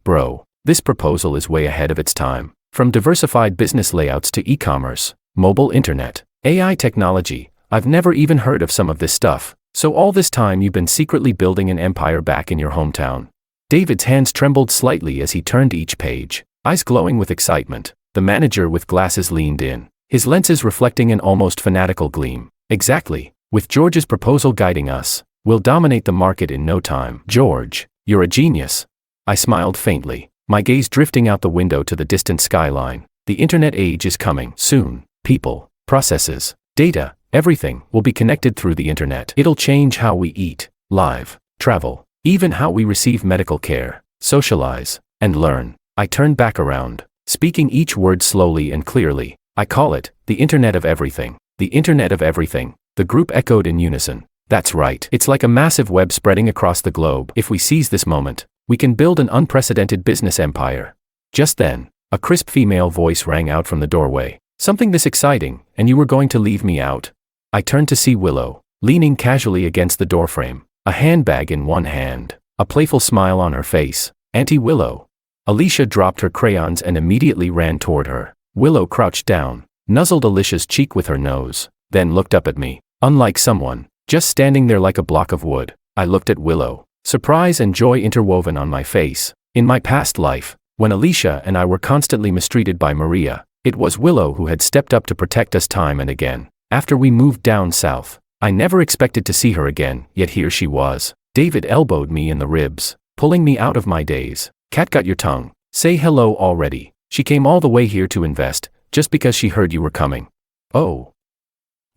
proposal is way ahead of its time. From diversified business layouts to e-commerce, mobile internet, AI technology, I've never even heard of some of this stuff. So all this time you've been secretly building an empire back in your hometown. David's hands trembled slightly as he turned each page, eyes glowing with excitement. The manager with glasses leaned in, his lenses reflecting an almost fanatical gleam. Exactly. With George's proposal guiding us, we'll dominate the market in no time. George, you're a genius. I smiled faintly, my gaze drifting out the window to the distant skyline. The internet age is coming. Soon, people, processes, data, everything will be connected through the internet. It'll change how we eat, live, travel, even how we receive medical care, socialize, and learn. I turned back around, speaking each word slowly and clearly. I call it the Internet of Everything. The Internet of Everything. The group echoed in unison. That's right. It's like a massive web spreading across the globe. If we seize this moment, we can build an unprecedented business empire. Just then, a crisp female voice rang out from the doorway. Something this exciting, and you were going to leave me out? I turned to see Willow, leaning casually against the doorframe, a handbag in one hand, a playful smile on her face. Auntie Willow. Alicia dropped her crayons and immediately ran toward her. Willow crouched down, nuzzled Alicia's cheek with her nose, then looked up at me. Unlike someone, just standing there like a block of wood, I looked at Willow, surprise and joy interwoven on my face. In my past life, when Alicia and I were constantly mistreated by Maria, it was Willow who had stepped up to protect us time and again. After we moved down south, I never expected to see her again, yet here she was. David elbowed me in the ribs, pulling me out of my daze. Cat, got your tongue. Say hello already. She came all the way here to invest, just because she heard you were coming. Oh.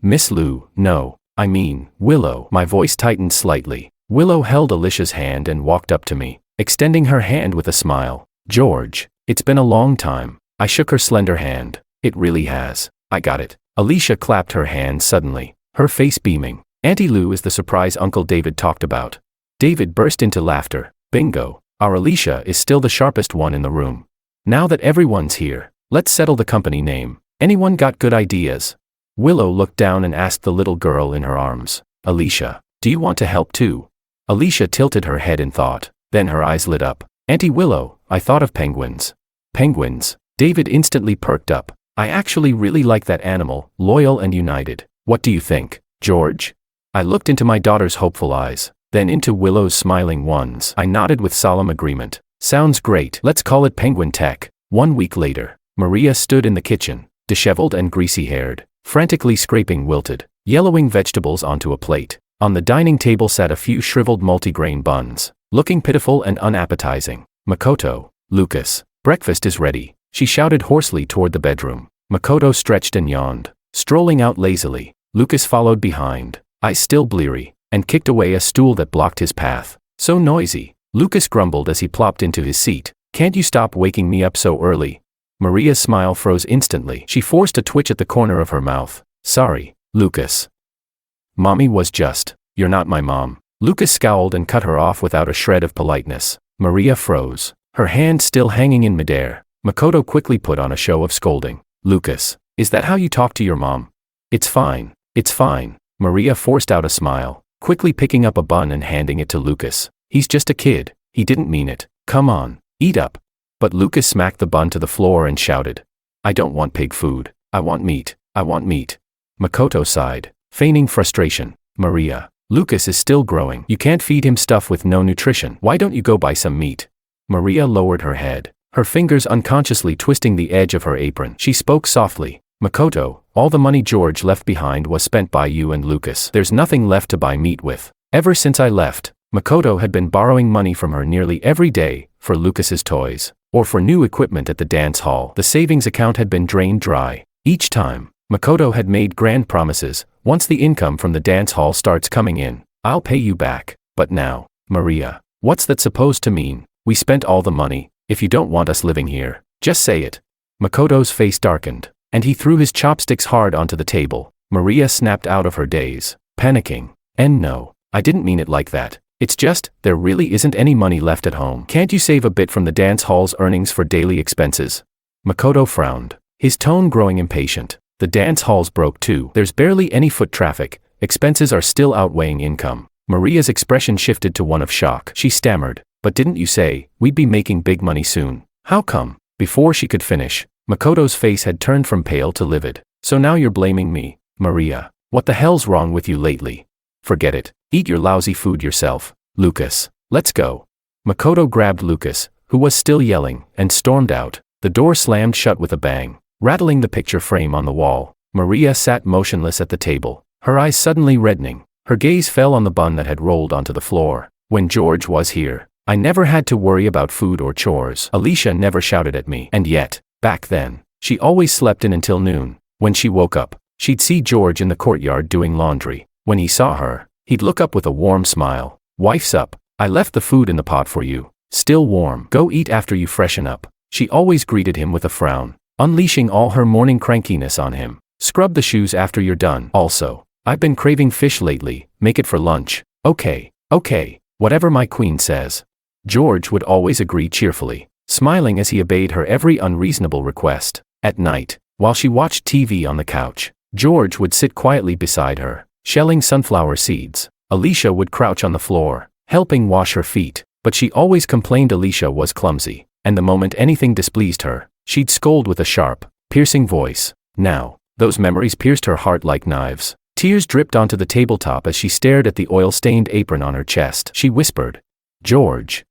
Miss Lou, no, I mean, Willow. My voice tightened slightly. Willow held Alicia's hand and walked up to me, extending her hand with a smile. George, it's been a long time. I shook her slender hand. It really has. I got it. Alicia clapped her hands suddenly, her face beaming. Auntie Lou is the surprise Uncle David talked about. David burst into laughter. Bingo. Our Alicia is still the sharpest one in the room. Now that everyone's here, let's settle the company name. Anyone got good ideas? Willow looked down and asked the little girl in her arms. Alicia, do you want to help too? Alicia tilted her head in thought, then her eyes lit up. Auntie Willow, I thought of penguins. Penguins? David instantly perked up. I actually really like that animal, loyal and united. What do you think, George? I looked into my daughter's hopeful eyes, then into Willow's smiling ones. I nodded with solemn agreement. Sounds great. Let's call it Penguin Tech. 1 week later, Maria stood in the kitchen, disheveled and greasy-haired, frantically scraping wilted, yellowing vegetables onto a plate. On the dining table sat a few shriveled multigrain buns, looking pitiful and unappetizing. Makoto, Lucas, breakfast is ready, she shouted hoarsely toward the bedroom. Makoto stretched and yawned, strolling out lazily. Lucas followed behind, eyes still bleary, and kicked away a stool that blocked his path. So noisy, Lucas grumbled as he plopped into his seat. Can't you stop waking me up so early? Maria's smile froze instantly. She forced a twitch at the corner of her mouth. Sorry, Lucas. Mommy was just, you're not my mom. Lucas scowled and cut her off without a shred of politeness. Maria froze, her hand still hanging in midair. Makoto quickly put on a show of scolding. Lucas, is that how you talk to your mom? It's fine, it's fine. Maria forced out a smile, quickly picking up a bun and handing it to Lucas. He's just a kid, he didn't mean it. Come on, eat up. But Lucas smacked the bun to the floor and shouted. I don't want pig food, I want meat, I want meat. Makoto sighed, feigning frustration. Maria, Lucas is still growing. You can't feed him stuff with no nutrition. Why don't you go buy some meat? Maria lowered her head, her fingers unconsciously twisting the edge of her apron. She spoke softly. Makoto, all the money George left behind was spent by you and Lucas. There's nothing left to buy meat with. Ever since I left, Makoto had been borrowing money from her nearly every day, for Lucas's toys. or for new equipment at the dance hall. The savings account had been drained dry. Each time, Makoto had made grand promises. Once the income from the dance hall starts coming in, I'll pay you back. But now, Maria, what's that supposed to mean? We spent all the money. If you don't want us living here, just say it. Makoto's face darkened, and he threw his chopsticks hard onto the table. Maria snapped out of her daze, panicking. And no, I didn't mean it like that. It's just, there really isn't any money left at home. Can't you save a bit from the dance hall's earnings for daily expenses? Makoto frowned, his tone growing impatient. The dance hall's broke too. There's barely any foot traffic. Expenses are still outweighing income. Maria's expression shifted to one of shock. She stammered, but didn't you say, we'd be making big money soon? How come? Before she could finish, Makoto's face had turned from pale to livid. So now you're blaming me, Maria. What the hell's wrong with you lately? Forget it. Eat your lousy food yourself. Lucas, let's go. Makoto grabbed Lucas, who was still yelling, and stormed out. The door slammed shut with a bang, rattling the picture frame on the wall. Maria sat motionless at the table, her eyes suddenly reddening. Her gaze fell on the bun that had rolled onto the floor. When George was here, I never had to worry about food or chores. Alicia never shouted at me. And yet, back then, she always slept in until noon. When she woke up, she'd see George in the courtyard doing laundry. When he saw her, he'd look up with a warm smile. Wife's up. I left the food in the pot for you. Still warm. Go eat after you freshen up. She always greeted him with a frown, unleashing all her morning crankiness on him. Scrub the shoes after you're done. Also, I've been craving fish lately. Make it for lunch. Okay, whatever my queen says. George would always agree cheerfully, smiling as he obeyed her every unreasonable request. At night, while she watched TV on the couch, George would sit quietly beside her, shelling sunflower seeds. Alicia would crouch on the floor, helping wash her feet, but she always complained Alicia was clumsy, and the moment anything displeased her, she'd scold with a sharp, piercing voice. Now, those memories pierced her heart like knives. Tears dripped onto the tabletop as she stared at the oil-stained apron on her chest. She whispered, George,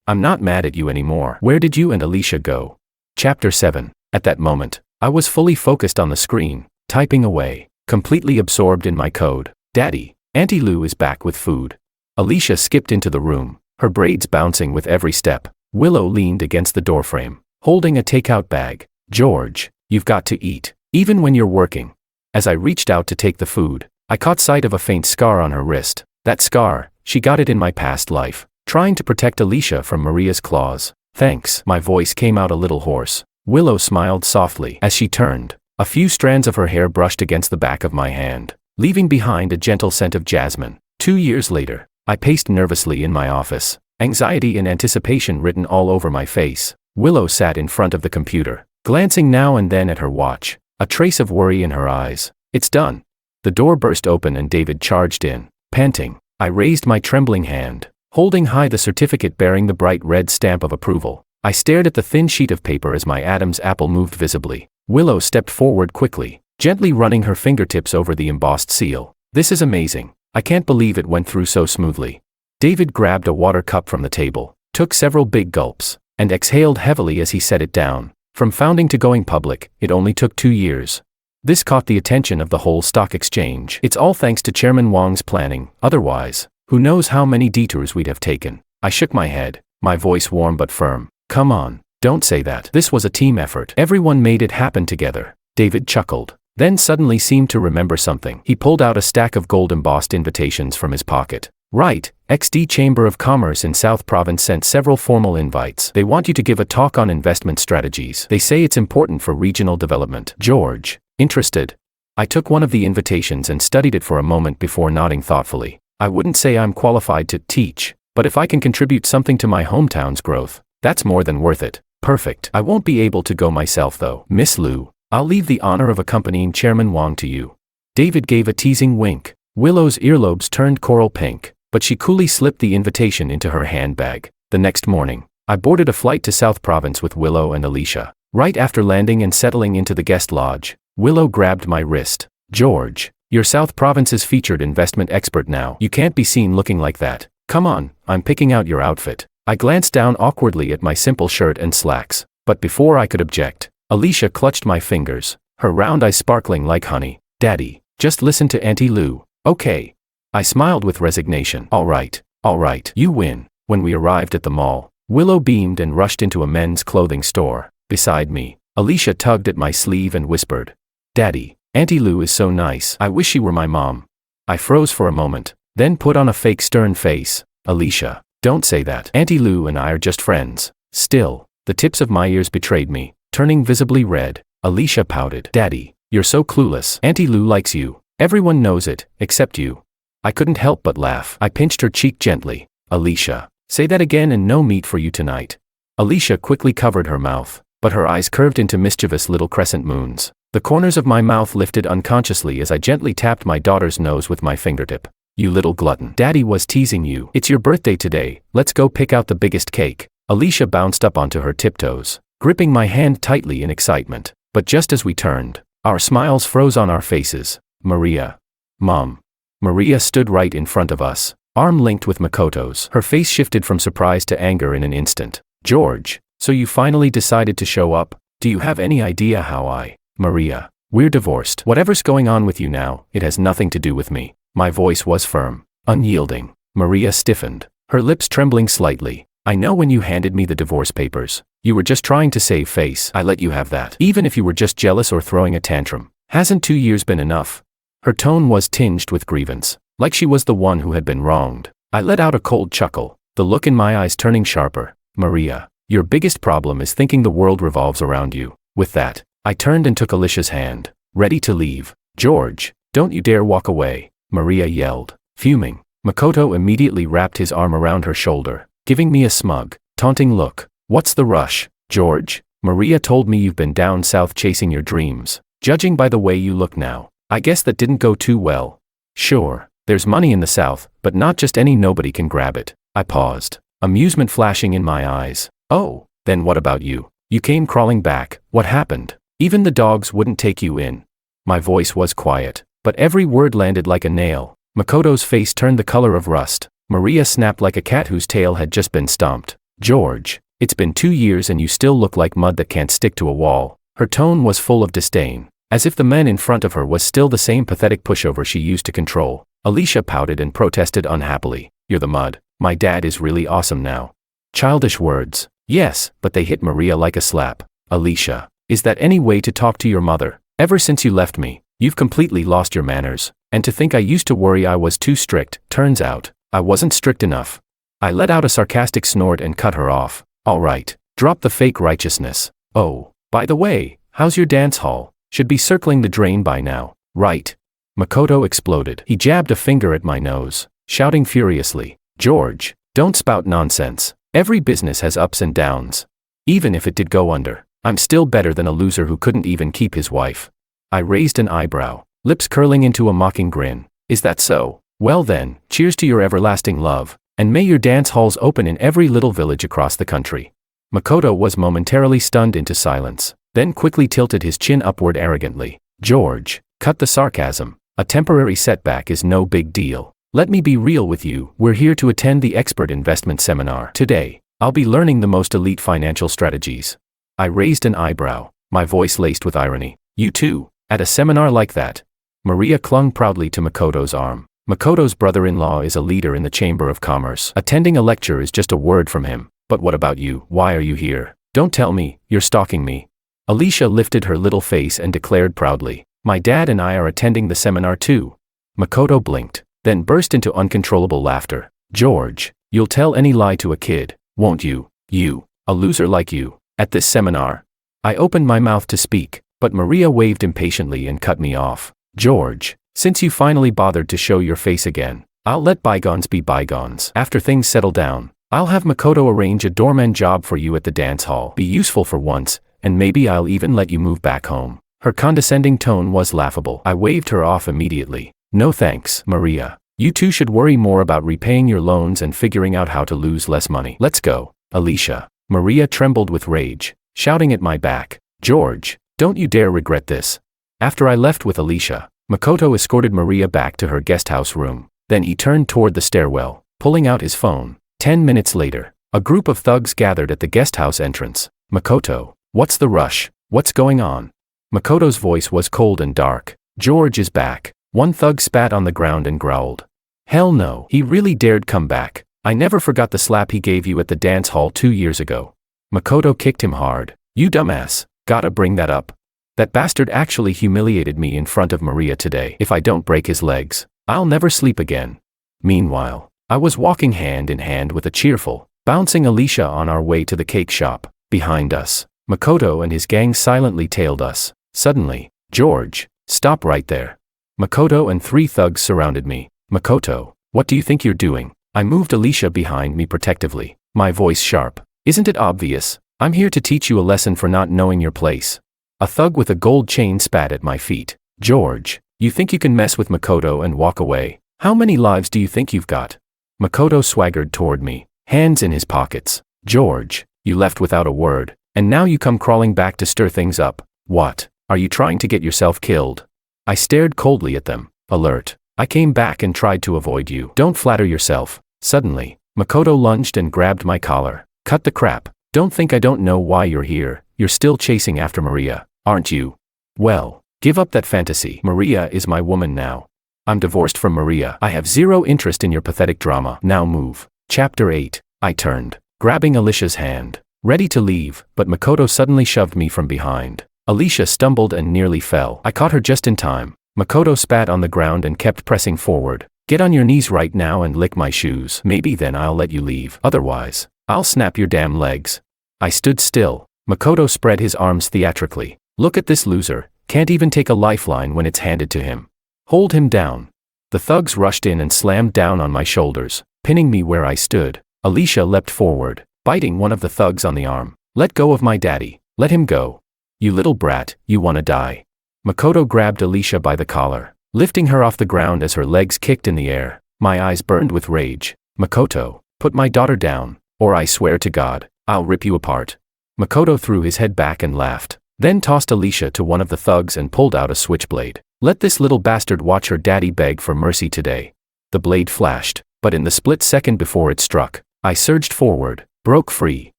I'm not mad at you anymore. Where did you and Alicia go? Chapter 7. At that moment, I was fully focused on the screen, typing away, completely absorbed in my code. Daddy, Auntie Lou is back with food. Alicia skipped into the room, her braids bouncing with every step. Willow leaned against the doorframe, holding a takeout bag. George, you've got to eat, even when you're working. As I reached out to take the food, I caught sight of a faint scar on her wrist. That scar, she got it in my past life, trying to protect Alicia from Maria's claws. Thanks. My voice came out a little hoarse. Willow smiled softly as she turned. A few strands of her hair brushed against the back of my hand, leaving behind a gentle scent of jasmine. 2 years later, I paced nervously in my office, anxiety and anticipation written all over my face. Willow sat in front of the computer, glancing now and then at her watch, a trace of worry in her eyes. It's done. The door burst open and David charged in, panting. I raised my trembling hand, holding high the certificate bearing the bright red stamp of approval. I stared at the thin sheet of paper as my Adam's apple moved visibly. Willow stepped forward quickly, gently running her fingertips over the embossed seal. This is amazing. I can't believe it went through so smoothly. David grabbed a water cup from the table, took several big gulps, and exhaled heavily as he set it down. From founding to going public, it only took 2 years. This caught the attention of the whole stock exchange. It's all thanks to Chairman Wang's planning. Otherwise, who knows how many detours we'd have taken. I shook my head, my voice warm but firm. Come on, don't say that. This was a team effort. Everyone made it happen together. David chuckled, then suddenly seemed to remember something. He pulled out a stack of gold-embossed invitations from his pocket. Right, XD Chamber of Commerce in South Province sent several formal invites. They want you to give a talk on investment strategies. They say it's important for regional development. George, interested? I took one of the invitations and studied it for a moment before nodding thoughtfully. I wouldn't say I'm qualified to teach, but if I can contribute something to my hometown's growth, that's more than worth it. Perfect. I won't be able to go myself though. Miss Liu, I'll leave the honor of accompanying Chairman Wang to you. David gave a teasing wink. Willow's earlobes turned coral pink, but she coolly slipped the invitation into her handbag. The next morning, I boarded a flight to South Province with Willow and Alicia. Right after landing and settling into the guest lodge, Willow grabbed my wrist. George, you're South Province's featured investment expert now. You can't be seen looking like that. Come on, I'm picking out your outfit. I glanced down awkwardly at my simple shirt and slacks, but before I could object, Alicia clutched my fingers, her round eyes sparkling like honey. Daddy, just listen to Auntie Lou, okay? I smiled with resignation. All right, you win. When we arrived at the mall, Willow beamed and rushed into a men's clothing store. Beside me, Alicia tugged at my sleeve and whispered, "Daddy, Auntie Lou is so nice. I wish she were my mom." I froze for a moment, then put on a fake stern face. "Alicia, don't say that. Auntie Lou and I are just friends." Still, the tips of my ears betrayed me. Turning visibly red, Alicia pouted. "Daddy, you're so clueless. Auntie Lou likes you. Everyone knows it, except you." I couldn't help but laugh. I pinched her cheek gently. "Alicia, say that again and no meat for you tonight." Alicia quickly covered her mouth, but her eyes curved into mischievous little crescent moons. The corners of my mouth lifted unconsciously as I gently tapped my daughter's nose with my fingertip. "You little glutton. Daddy was teasing you. It's your birthday today. Let's go pick out the biggest cake." Alicia bounced up onto her tiptoes, gripping my hand tightly in excitement. But just as we turned, our smiles froze on our faces. "Maria." "Mom." Maria stood right in front of us, arm linked with Makoto's. Her face shifted from surprise to anger in an instant. "George, so you finally decided to show up? Do you have any idea how I—" "Maria, we're divorced. Whatever's going on with you now, it has nothing to do with me." My voice was firm, unyielding. Maria stiffened, her lips trembling slightly. "I know when you handed me the divorce papers, you were just trying to save face. I let you have that. Even if you were just jealous or throwing a tantrum. Hasn't 2 years been enough?" Her tone was tinged with grievance, like she was the one who had been wronged. I let out a cold chuckle, the look in my eyes turning sharper. "Maria, your biggest problem is thinking the world revolves around you." With that, I turned and took Alicia's hand, ready to leave. "George, don't you dare walk away," Maria yelled, fuming. Makoto immediately wrapped his arm around her shoulder, giving me a smug, taunting look. "What's the rush, George? Maria told me you've been down south chasing your dreams. Judging by the way you look now, I guess that didn't go too well." "Sure, there's money in the south, but not just any nobody can grab it." I paused, amusement flashing in my eyes. "Oh, then what about you? You came crawling back. What happened? Even the dogs wouldn't take you in." My voice was quiet, but every word landed like a nail. Makoto's face turned the color of rust. Maria snapped like a cat whose tail had just been stomped. "George, it's been 2 years and you still look like mud that can't stick to a wall." Her tone was full of disdain, as if the man in front of her was still the same pathetic pushover she used to control. Alicia pouted and protested unhappily. "You're the mud. My dad is really awesome now." Childish words. Yes, but they hit Maria like a slap. "Alicia, is that any way to talk to your mother? Ever since you left me, you've completely lost your manners. And to think I used to worry I was too strict, turns out, I wasn't strict enough." I let out a sarcastic snort and cut her off. "All right, drop the fake righteousness. Oh, by the way, how's your dance hall? Should be circling the drain by now, right?" Makoto exploded. He jabbed a finger at my nose, shouting furiously, "George, don't spout nonsense. Every business has ups and downs. Even if it did go under, I'm still better than a loser who couldn't even keep his wife." I raised an eyebrow, lips curling into a mocking grin. "Is that so? Well then, cheers to your everlasting love, and may your dance halls open in every little village across the country." Makoto was momentarily stunned into silence, then quickly tilted his chin upward arrogantly. "George, cut the sarcasm. A temporary setback is no big deal. Let me be real with you. We're here to attend the expert investment seminar. Today, I'll be learning the most elite financial strategies." I raised an eyebrow, my voice laced with irony. "You too, at a seminar like that?" Maria clung proudly to Makoto's arm. Makoto's brother-in-law is a leader in the Chamber of Commerce. Attending a lecture is just a word from him. "But what about you? Why are you here? Don't tell me, you're stalking me." Alicia lifted her little face and declared proudly, "My dad and I are attending the seminar too." Makoto blinked, then burst into uncontrollable laughter. "George, you'll tell any lie to a kid, won't you? You, a loser like you, at this seminar?" I opened my mouth to speak, but Maria waved impatiently and cut me off. "George, since you finally bothered to show your face again, I'll let bygones be bygones. After things settle down, I'll have Makoto arrange a doorman job for you at the dance hall. Be useful for once, and maybe I'll even let you move back home." Her condescending tone was laughable. I waved her off immediately. "No thanks, Maria. You two should worry more about repaying your loans and figuring out how to lose less money. Let's go, Alicia." Maria trembled with rage, shouting at my back, "George, don't you dare regret this." After I left with Alicia, Makoto escorted Maria back to her guesthouse room. Then he turned toward the stairwell, pulling out his phone. 10 minutes later, a group of thugs gathered at the guesthouse entrance. "Makoto, what's the rush? What's going on?" Makoto's voice was cold and dark. "George is back." One thug spat on the ground and growled. "Hell no, he really dared come back. I never forgot the slap he gave you at the dance hall 2 years ago. Makoto kicked him hard. You dumbass, gotta bring that up. That bastard actually humiliated me in front of Maria today. If I don't break his legs, I'll never sleep again. Meanwhile, I was walking hand in hand with a cheerful, bouncing Alicia on our way to the cake shop. Behind us, Makoto and his gang silently tailed us. Suddenly, George, stop right there. Makoto and 3 thugs surrounded me. Makoto, what do you think you're doing? I moved Alicia behind me protectively, my voice sharp. Isn't it obvious? I'm here to teach you a lesson for not knowing your place. A thug with a gold chain spat at my feet. George, you think you can mess with Makoto and walk away? How many lives do you think you've got? Makoto swaggered toward me, hands in his pockets. George, you left without a word, and now you come crawling back to stir things up. What? Are you trying to get yourself killed? I stared coldly at them, alert. I came back and tried to avoid you. Don't flatter yourself. Suddenly, Makoto lunged and grabbed my collar. Cut the crap. Don't think I don't know why you're here. You're still chasing after Maria, aren't you? Well, give up that fantasy. Maria is my woman now. I'm divorced from Maria. I have zero interest in your pathetic drama. Now move. Chapter 8. I turned, grabbing Alicia's hand, ready to leave, but Makoto suddenly shoved me from behind. Alicia stumbled and nearly fell. I caught her just in time. Makoto spat on the ground and kept pressing forward. Get on your knees right now and lick my shoes. Maybe then I'll let you leave. Otherwise, I'll snap your damn legs. I stood still. Makoto spread his arms theatrically. Look at this loser. Can't even take a lifeline when it's handed to him. Hold him down. The thugs rushed in and slammed down on my shoulders, pinning me where I stood. Alicia leapt forward, biting one of the thugs on the arm. Let go of my daddy. Let him go. You little brat, you wanna die. Makoto grabbed Alicia by the collar, lifting her off the ground as her legs kicked in the air. My eyes burned with rage. Makoto, put my daughter down, or I swear to God, I'll rip you apart. Makoto threw his head back and laughed, then tossed Alicia to one of the thugs and pulled out a switchblade. Let this little bastard watch her daddy beg for mercy today. The blade flashed, but in the split second before it struck, I surged forward, broke free,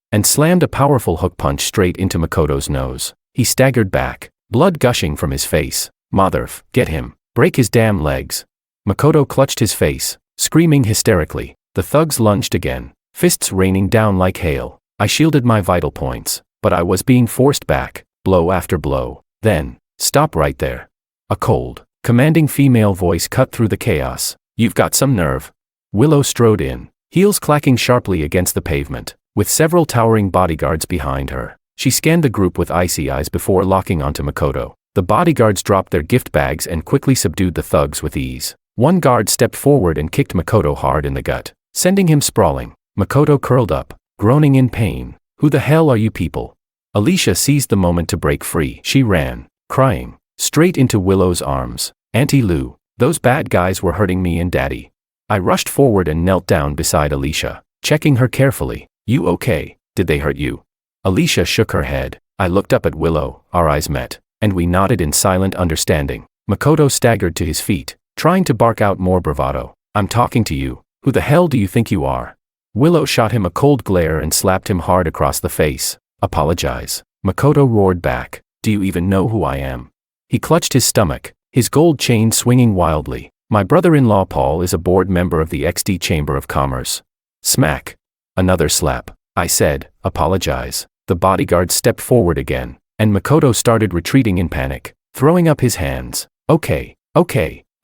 and slammed a powerful hook punch straight into Makoto's nose. He staggered back, blood gushing from his face. Motherf, get him, break his damn legs. Makoto clutched his face, screaming hysterically. The thugs lunged again, fists raining down like hail. I shielded my vital points, but I was being forced back, blow after blow. Then, stop right there. A cold, commanding female voice cut through the chaos. You've got some nerve. Willow strode in, heels clacking sharply against the pavement, with several towering bodyguards behind her. She scanned the group with icy eyes before locking onto Makoto. The bodyguards dropped their gift bags and quickly subdued the thugs with ease. One guard stepped forward and kicked Makoto hard in the gut, sending him sprawling. Makoto curled up, groaning in pain. Who the hell are you people? Alicia seized the moment to break free. She ran, crying, straight into Willow's arms. Auntie Lou, those bad guys were hurting me and Daddy. I rushed forward and knelt down beside Alicia, checking her carefully. You okay? Did they hurt you? Alicia shook her head. I looked up at Willow, our eyes met, and we nodded in silent understanding. Makoto staggered to his feet, trying to bark out more bravado. I'm talking to you. Who the hell do you think you are? Willow shot him a cold glare and slapped him hard across the face. Apologize. Makoto roared back. Do you even know who I am? He clutched his stomach, his gold chain swinging wildly. My brother-in-law Paul is a board member of the XD Chamber of Commerce. Smack. Another slap. I said, apologize. The bodyguard stepped forward again, and Makoto started retreating in panic, throwing up his hands. Okay,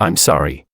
I'm sorry,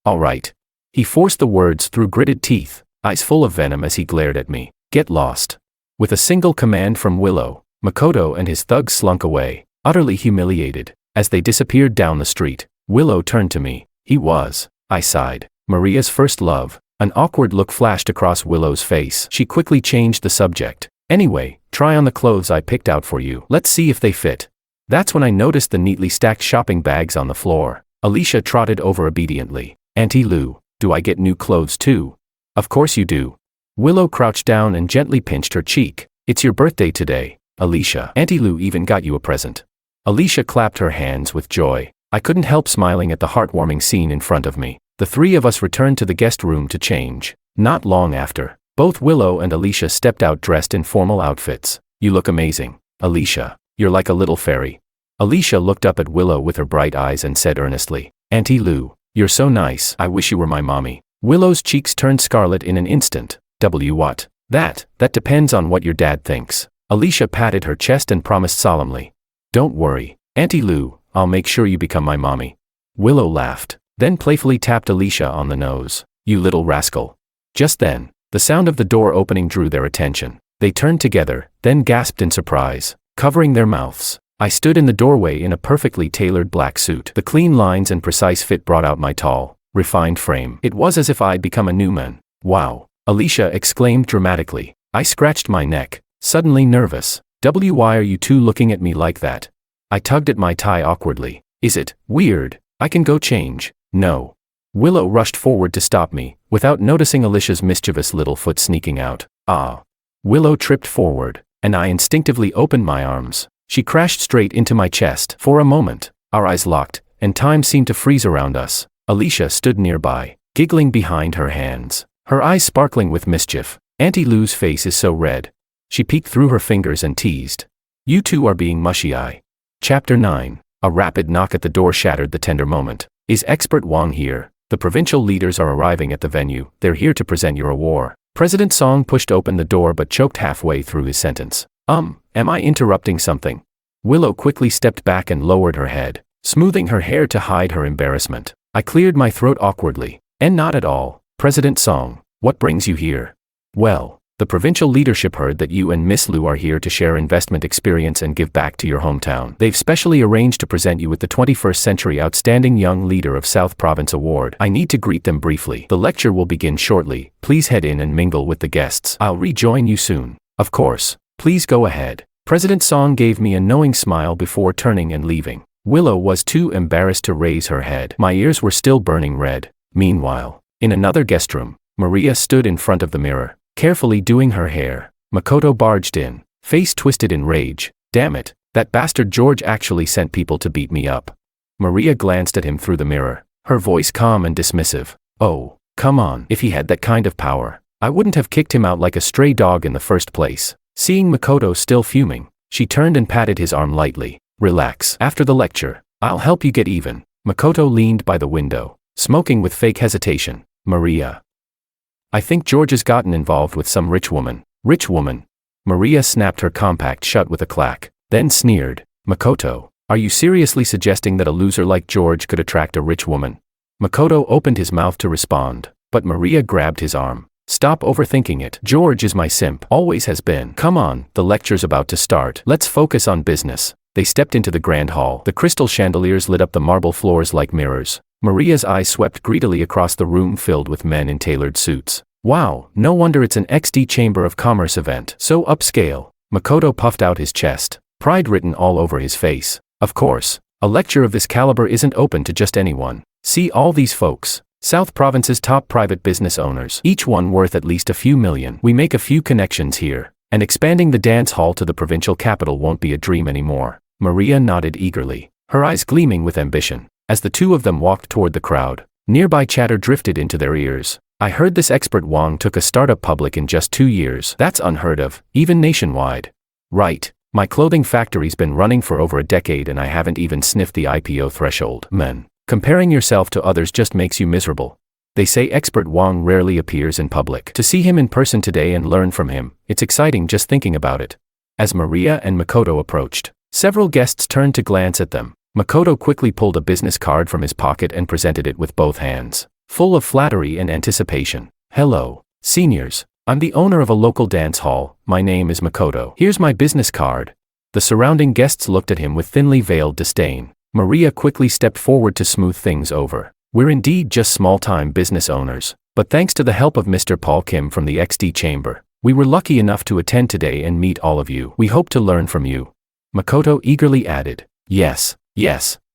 all right. He forced the words through gritted teeth, eyes full of venom as he glared at me. Get lost. With a single command from Willow, Makoto and his thugs slunk away, utterly humiliated. As they disappeared down the street, Willow turned to me. He was, I sighed, Maria's first love. An awkward look flashed across Willow's face. She quickly changed the subject. Anyway, try on the clothes I picked out for you. Let's see if they fit. That's when I noticed the neatly stacked shopping bags on the floor. Alicia trotted over obediently. Auntie Lou, do I get new clothes too? Of course you do. Willow crouched down and gently pinched her cheek. It's your birthday today, Alicia. Auntie Lou even got you a present. Alicia clapped her hands with joy. I couldn't help smiling at the heartwarming scene in front of me. The three of us returned to the guest room to change. Not long after, both Willow and Alicia stepped out dressed in formal outfits. You look amazing, Alicia. You're like a little fairy. Alicia looked up at Willow with her bright eyes and said earnestly, Auntie Lou, you're so nice. I wish you were my mommy. Willow's cheeks turned scarlet in an instant. What? That depends on what your dad thinks. Alicia patted her chest and promised solemnly. Don't worry, Auntie Lou, I'll make sure you become my mommy. Willow laughed, then playfully tapped Alicia on the nose. You little rascal. Just then, the sound of the door opening drew their attention. They turned together, then gasped in surprise, covering their mouths. I stood in the doorway in a perfectly tailored black suit. The clean lines and precise fit brought out my tall, refined frame. It was as if I'd become a new man. Wow, Alicia exclaimed dramatically. I scratched my neck, suddenly nervous. Why are you two looking at me like that? I tugged at my tie awkwardly. Is it weird? I can go change. No. Willow rushed forward to stop me, without noticing Alicia's mischievous little foot sneaking out. Ah. Willow tripped forward, and I instinctively opened my arms. She crashed straight into my chest. For a moment, our eyes locked, and time seemed to freeze around us. Alicia stood nearby, giggling behind her hands, her eyes sparkling with mischief. Auntie Lou's face is so red. She peeked through her fingers and teased. You two are being mushy-eye. Chapter 9. A rapid knock at the door shattered the tender moment. Is Expert Wang here? The provincial leaders are arriving at the venue. They're here to present your award. President Song pushed open the door but choked halfway through his sentence. Am I interrupting something? Willow quickly stepped back and lowered her head, smoothing her hair to hide her embarrassment. I cleared my throat awkwardly. And not at all. President Song, what brings you here? Well, the provincial leadership heard that you and Miss Liu are here to share investment experience and give back to your hometown. They've specially arranged to present you with the 21st Century Outstanding Young Leader of South Province Award. I need to greet them briefly. The lecture will begin shortly. Please head in and mingle with the guests. I'll rejoin you soon. Of course. Please go ahead. President Song gave me a knowing smile before turning and leaving. Willow was too embarrassed to raise her head. My ears were still burning red. Meanwhile, in another guest room, Maria stood in front of the mirror, carefully doing her hair. Makoto barged in, face twisted in rage. Damn it, that bastard George actually sent people to beat me up. Maria glanced at him through the mirror, her voice calm and dismissive. Oh, come on. If he had that kind of power, I wouldn't have kicked him out like a stray dog in the first place. Seeing Makoto still fuming, she turned and patted his arm lightly. Relax. After the lecture, I'll help you get even. Makoto leaned by the window, smoking with fake hesitation. Maria. I think George has gotten involved with some rich woman. Rich woman? Maria snapped her compact shut with a clack, then sneered. Makoto, are you seriously suggesting that a loser like George could attract a rich woman? Makoto opened his mouth to respond, but Maria grabbed his arm. Stop overthinking it. George is my simp. Always has been. Come on, the lecture's about to start. Let's focus on business. They stepped into the grand hall. The crystal chandeliers lit up the marble floors like mirrors. Maria's eyes swept greedily across the room filled with men in tailored suits. Wow, no wonder it's an XD Chamber of Commerce event. So upscale. Makoto puffed out his chest, pride written all over his face. Of course, a lecture of this caliber isn't open to just anyone. See all these folks. South Province's top private business owners, each one worth at least a few million. We make a few connections here, and expanding the dance hall to the provincial capital won't be a dream anymore. Maria nodded eagerly, her eyes gleaming with ambition. As the two of them walked toward the crowd, nearby chatter drifted into their ears. I heard this Expert Wang took a startup public in just 2 years. That's unheard of, even nationwide. Right, my clothing factory's been running for over a decade and I haven't even sniffed the IPO threshold. Man. Comparing yourself to others just makes you miserable. They say Expert Wang rarely appears in public. To see him in person today and learn from him, it's exciting just thinking about it. As Maria and Makoto approached, several guests turned to glance at them. Makoto quickly pulled a business card from his pocket and presented it with both hands, full of flattery and anticipation. Hello, seniors. I'm the owner of a local dance hall. My name is Makoto. Here's my business card. The surrounding guests looked at him with thinly veiled disdain. Maria quickly stepped forward to smooth things over. We're indeed just small-time business owners, but thanks to the help of Mr. Paul Kim from the XD Chamber, we were lucky enough to attend today and meet all of you. We hope to learn from you. Makoto eagerly added, Yes,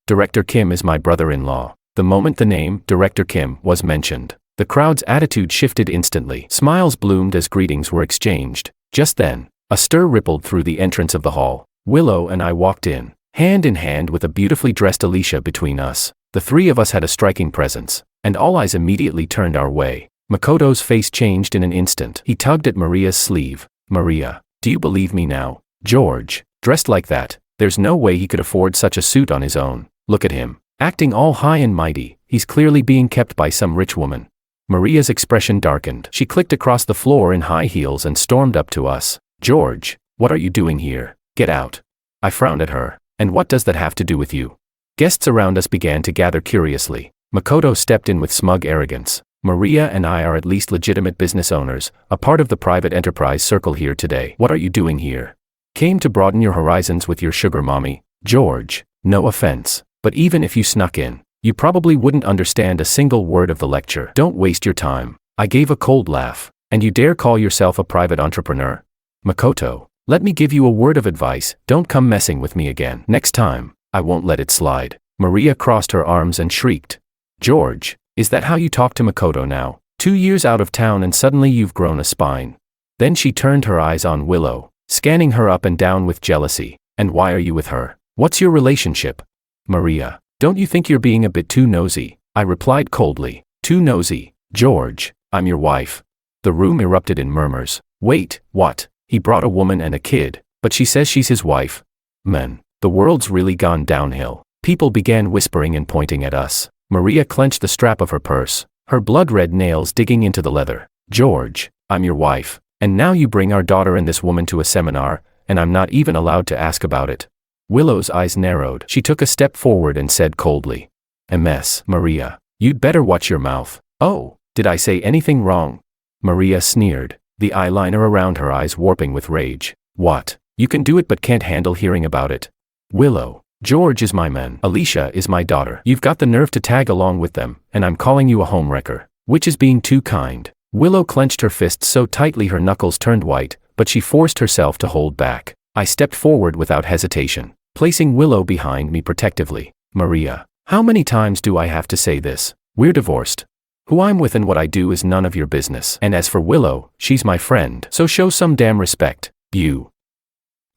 Director Kim is my brother-in-law. The moment the name, Director Kim, was mentioned, the crowd's attitude shifted instantly. Smiles bloomed as greetings were exchanged. Just then, a stir rippled through the entrance of the hall. Willow and I walked in, hand in hand with a beautifully dressed Alicia between us. The three of us had a striking presence, and all eyes immediately turned our way. Makoto's face changed in an instant. He tugged at Maria's sleeve. Maria, do you believe me now? George, dressed like that, there's no way he could afford such a suit on his own. Look at him, acting all high and mighty. He's clearly being kept by some rich woman. Maria's expression darkened. She clicked across the floor in high heels and stormed up to us. George, what are you doing here? Get out. I frowned at her. And what does that have to do with you? Guests around us began to gather curiously. Makoto stepped in with smug arrogance. Maria and I are at least legitimate business owners, a part of the private enterprise circle here today. What are you doing here? Came to broaden your horizons with your sugar mommy. George, no offense, but even if you snuck in, you probably wouldn't understand a single word of the lecture. Don't waste your time. I gave a cold laugh. And you dare call yourself a private entrepreneur? Makoto, let me give you a word of advice. Don't come messing with me again. Next time, I won't let it slide. Maria crossed her arms and shrieked. George, is that how you talk to Makoto now? 2 years out of town and suddenly you've grown a spine. Then she turned her eyes on Willow, scanning her up and down with jealousy. And why are you with her? What's your relationship? Maria, don't you think you're being a bit too nosy? I replied coldly. Too nosy? George, I'm your wife. The room erupted in murmurs. Wait, what? He brought a woman and a kid, but she says she's his wife. Men, the world's really gone downhill. People began whispering and pointing at us. Maria clenched the strap of her purse, her blood-red nails digging into the leather. George, I'm your wife, and now you bring our daughter and this woman to a seminar, and I'm not even allowed to ask about it. Willow's eyes narrowed. She took a step forward and said coldly. MS, Maria, you'd better watch your mouth. Oh, did I say anything wrong? Maria sneered, the eyeliner around her eyes warping with rage. What? You can do it but can't handle hearing about it. Willow, George is my man. Alicia is my daughter. You've got the nerve to tag along with them, and I'm calling you a homewrecker, which is being too kind. Willow clenched her fists so tightly her knuckles turned white, but she forced herself to hold back. I stepped forward without hesitation, placing Willow behind me protectively. Maria, how many times do I have to say this? We're divorced. Who I'm with and what I do is none of your business. And as for Willow, she's my friend, so show some damn respect. You.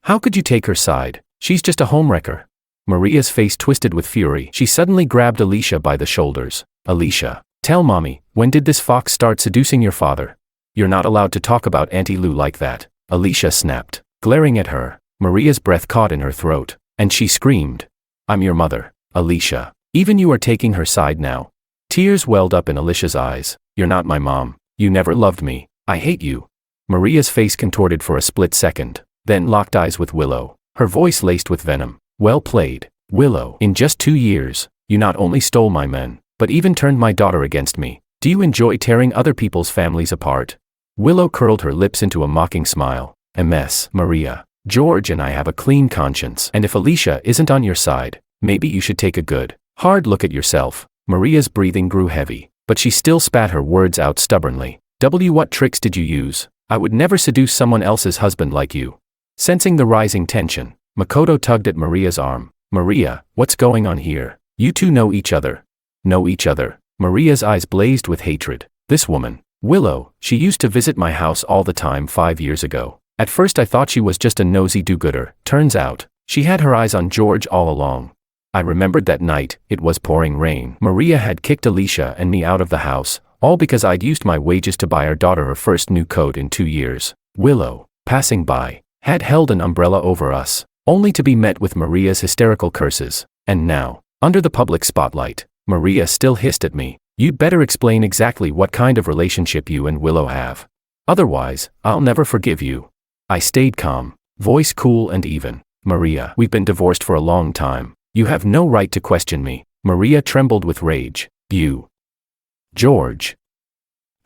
How could you take her side? She's just a homewrecker. Maria's face twisted with fury. She suddenly grabbed Alicia by the shoulders. Alicia, tell mommy, when did this fox start seducing your father? You're not allowed to talk about Auntie Lou like that. Alicia snapped, glaring at her. Maria's breath caught in her throat, and she screamed. I'm your mother, Alicia. Even you are taking her side now. Tears welled up in Alicia's eyes. You're not my mom. You never loved me. I hate you. Maria's face contorted for a split second, then locked eyes with Willow, her voice laced with venom. Well played, Willow. In just 2 years, you not only stole my men, but even turned my daughter against me. Do you enjoy tearing other people's families apart? Willow curled her lips into a mocking smile. MS, Maria, George and I have a clean conscience. And if Alicia isn't on your side, maybe you should take a good, hard look at yourself. Maria's breathing grew heavy, but she still spat her words out stubbornly. What tricks did you use? I would never seduce someone else's husband like you. Sensing the rising tension, Makoto tugged at Maria's arm. Maria, what's going on here? You two know each other. Know each other? Maria's eyes blazed with hatred. This woman, Willow, she used to visit my house all the time 5 years ago. At first I thought she was just a nosy do-gooder. Turns out, she had her eyes on George all along. I remembered that night. It was pouring rain. Maria had kicked Alicia and me out of the house, all because I'd used my wages to buy our daughter her first new coat in 2 years. Willow, passing by, had held an umbrella over us, only to be met with Maria's hysterical curses. And now, under the public spotlight, Maria still hissed at me. You'd better explain exactly what kind of relationship you and Willow have. Otherwise, I'll never forgive you. I stayed calm, voice cool and even. Maria, we've been divorced for a long time. You have no right to question me. Maria trembled with rage. You. George.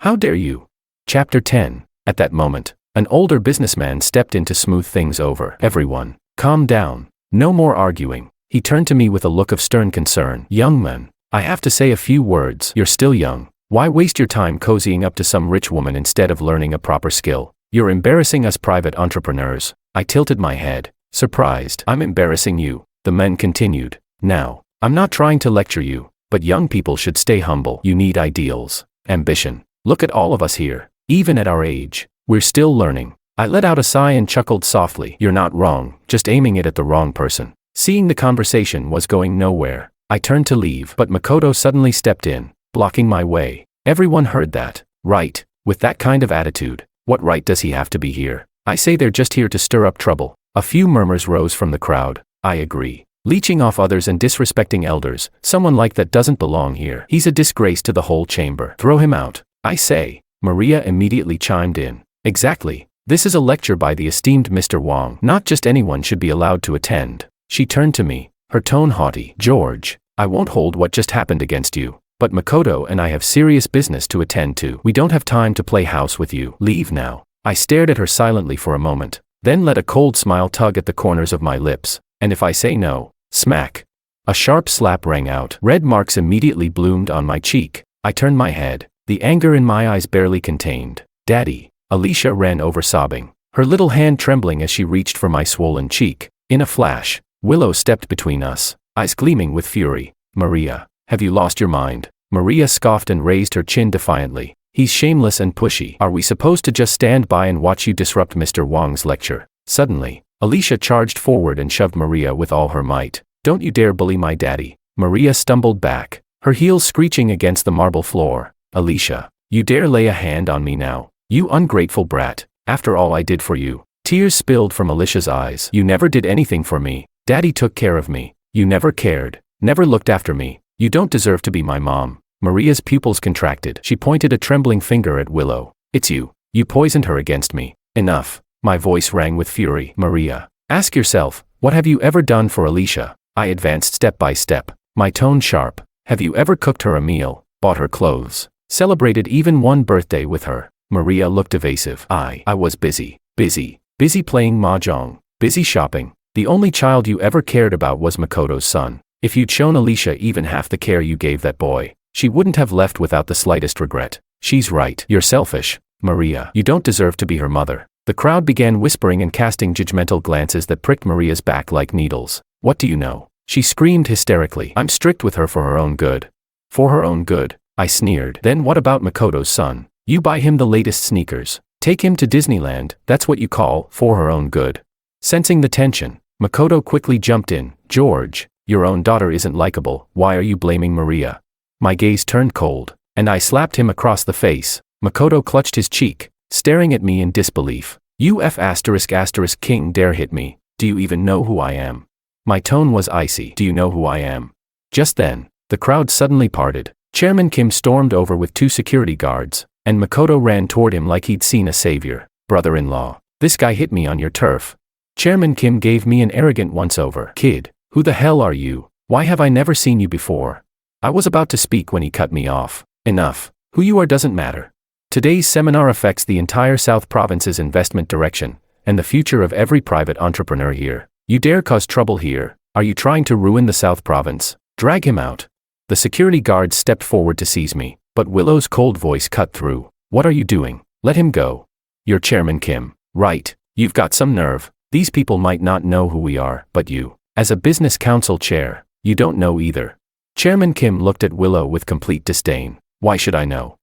How dare you? Chapter 10. At that moment, an older businessman stepped in to smooth things over. Everyone, calm down. No more arguing. He turned to me with a look of stern concern. Young man, I have to say a few words. You're still young. Why waste your time cozying up to some rich woman instead of learning a proper skill? You're embarrassing us private entrepreneurs. I tilted my head, surprised. I'm embarrassing you, the man continued. Now, I'm not trying to lecture you, but young people should stay humble. You need ideals, ambition. Look at all of us here. Even at our age, we're still learning. I let out a sigh and chuckled softly. You're not wrong, just aiming it at the wrong person. Seeing the conversation was going nowhere, I turned to leave, but Makoto suddenly stepped in, blocking my way. Everyone heard that, right? With that kind of attitude, what right does he have to be here? I say they're just here to stir up trouble. A few murmurs rose from the crowd. I agree. Leeching off others and disrespecting elders, someone like that doesn't belong here. He's a disgrace to the whole chamber. Throw him out. I say, Maria immediately chimed in. Exactly. This is a lecture by the esteemed Mr. Wang. Not just anyone should be allowed to attend. She turned to me, her tone haughty. George, I won't hold what just happened against you, but Makoto and I have serious business to attend to. We don't have time to play house with you. Leave now. I stared at her silently for a moment, then let a cold smile tug at the corners of my lips. And if I say no, smack. A sharp slap rang out. Red marks immediately bloomed on my cheek. I turned my head, the anger in my eyes barely contained. Daddy. Alicia ran over sobbing, her little hand trembling as she reached for my swollen cheek. In a flash, Willow stepped between us, eyes gleaming with fury. Maria, have you lost your mind? Maria scoffed and raised her chin defiantly. He's shameless and pushy. Are we supposed to just stand by and watch you disrupt Mr. Wang's lecture? Suddenly, Alicia charged forward and shoved Maria with all her might. Don't you dare bully my daddy. Maria stumbled back, her heels screeching against the marble floor. Alicia, you dare lay a hand on me now? You ungrateful brat, after all I did for you. Tears spilled from Alicia's eyes. You never did anything for me. Daddy took care of me. You never cared, never looked after me. You don't deserve to be my mom. Maria's pupils contracted. She pointed a trembling finger at Willow. It's you. You poisoned her against me. Enough. My voice rang with fury. Maria, ask yourself, what have you ever done for Alicia? I advanced step by step, my tone sharp. Have you ever cooked her a meal, bought her clothes, celebrated even one birthday with her? Maria looked evasive. I was busy playing mahjong, busy shopping. The only child you ever cared about was Makoto's son. If you'd shown Alicia even half the care you gave that boy, she wouldn't have left without the slightest regret. She's right. You're selfish, Maria. You don't deserve to be her mother. The crowd began whispering and casting judgmental glances that pricked Maria's back like needles. What do you know? She screamed hysterically. I'm strict with her for her own good. For her own good, I sneered. Then what about Makoto's son? You buy him the latest sneakers. Take him to Disneyland. That's what you call for her own good. Sensing the tension, Makoto quickly jumped in. George, your own daughter isn't likable. Why are you blaming Maria? My gaze turned cold, and I slapped him across the face. Makoto clutched his cheek, staring at me in disbelief. You ***king dare hit me. Do you even know who I am? My tone was icy. Do you know who I am? Just then, the crowd suddenly parted. Chairman Kim stormed over with 2 security guards, and Makoto ran toward him like he'd seen a savior. Brother-in-law, this guy hit me on your turf. Chairman Kim gave me an arrogant once-over. Kid, who the hell are you? Why have I never seen you before? I was about to speak when he cut me off. Enough. Who you are doesn't matter. Today's seminar affects the entire South Province's investment direction, and the future of every private entrepreneur here. You dare cause trouble here? Are you trying to ruin the South Province? Drag him out. The security guards stepped forward to seize me, but Willow's cold voice cut through. What are you doing? Let him go. You're Chairman Kim, right? You've got some nerve. These people might not know who we are, but you, as a business council chair, you don't know either. Chairman Kim looked at Willow with complete disdain. Why should I know?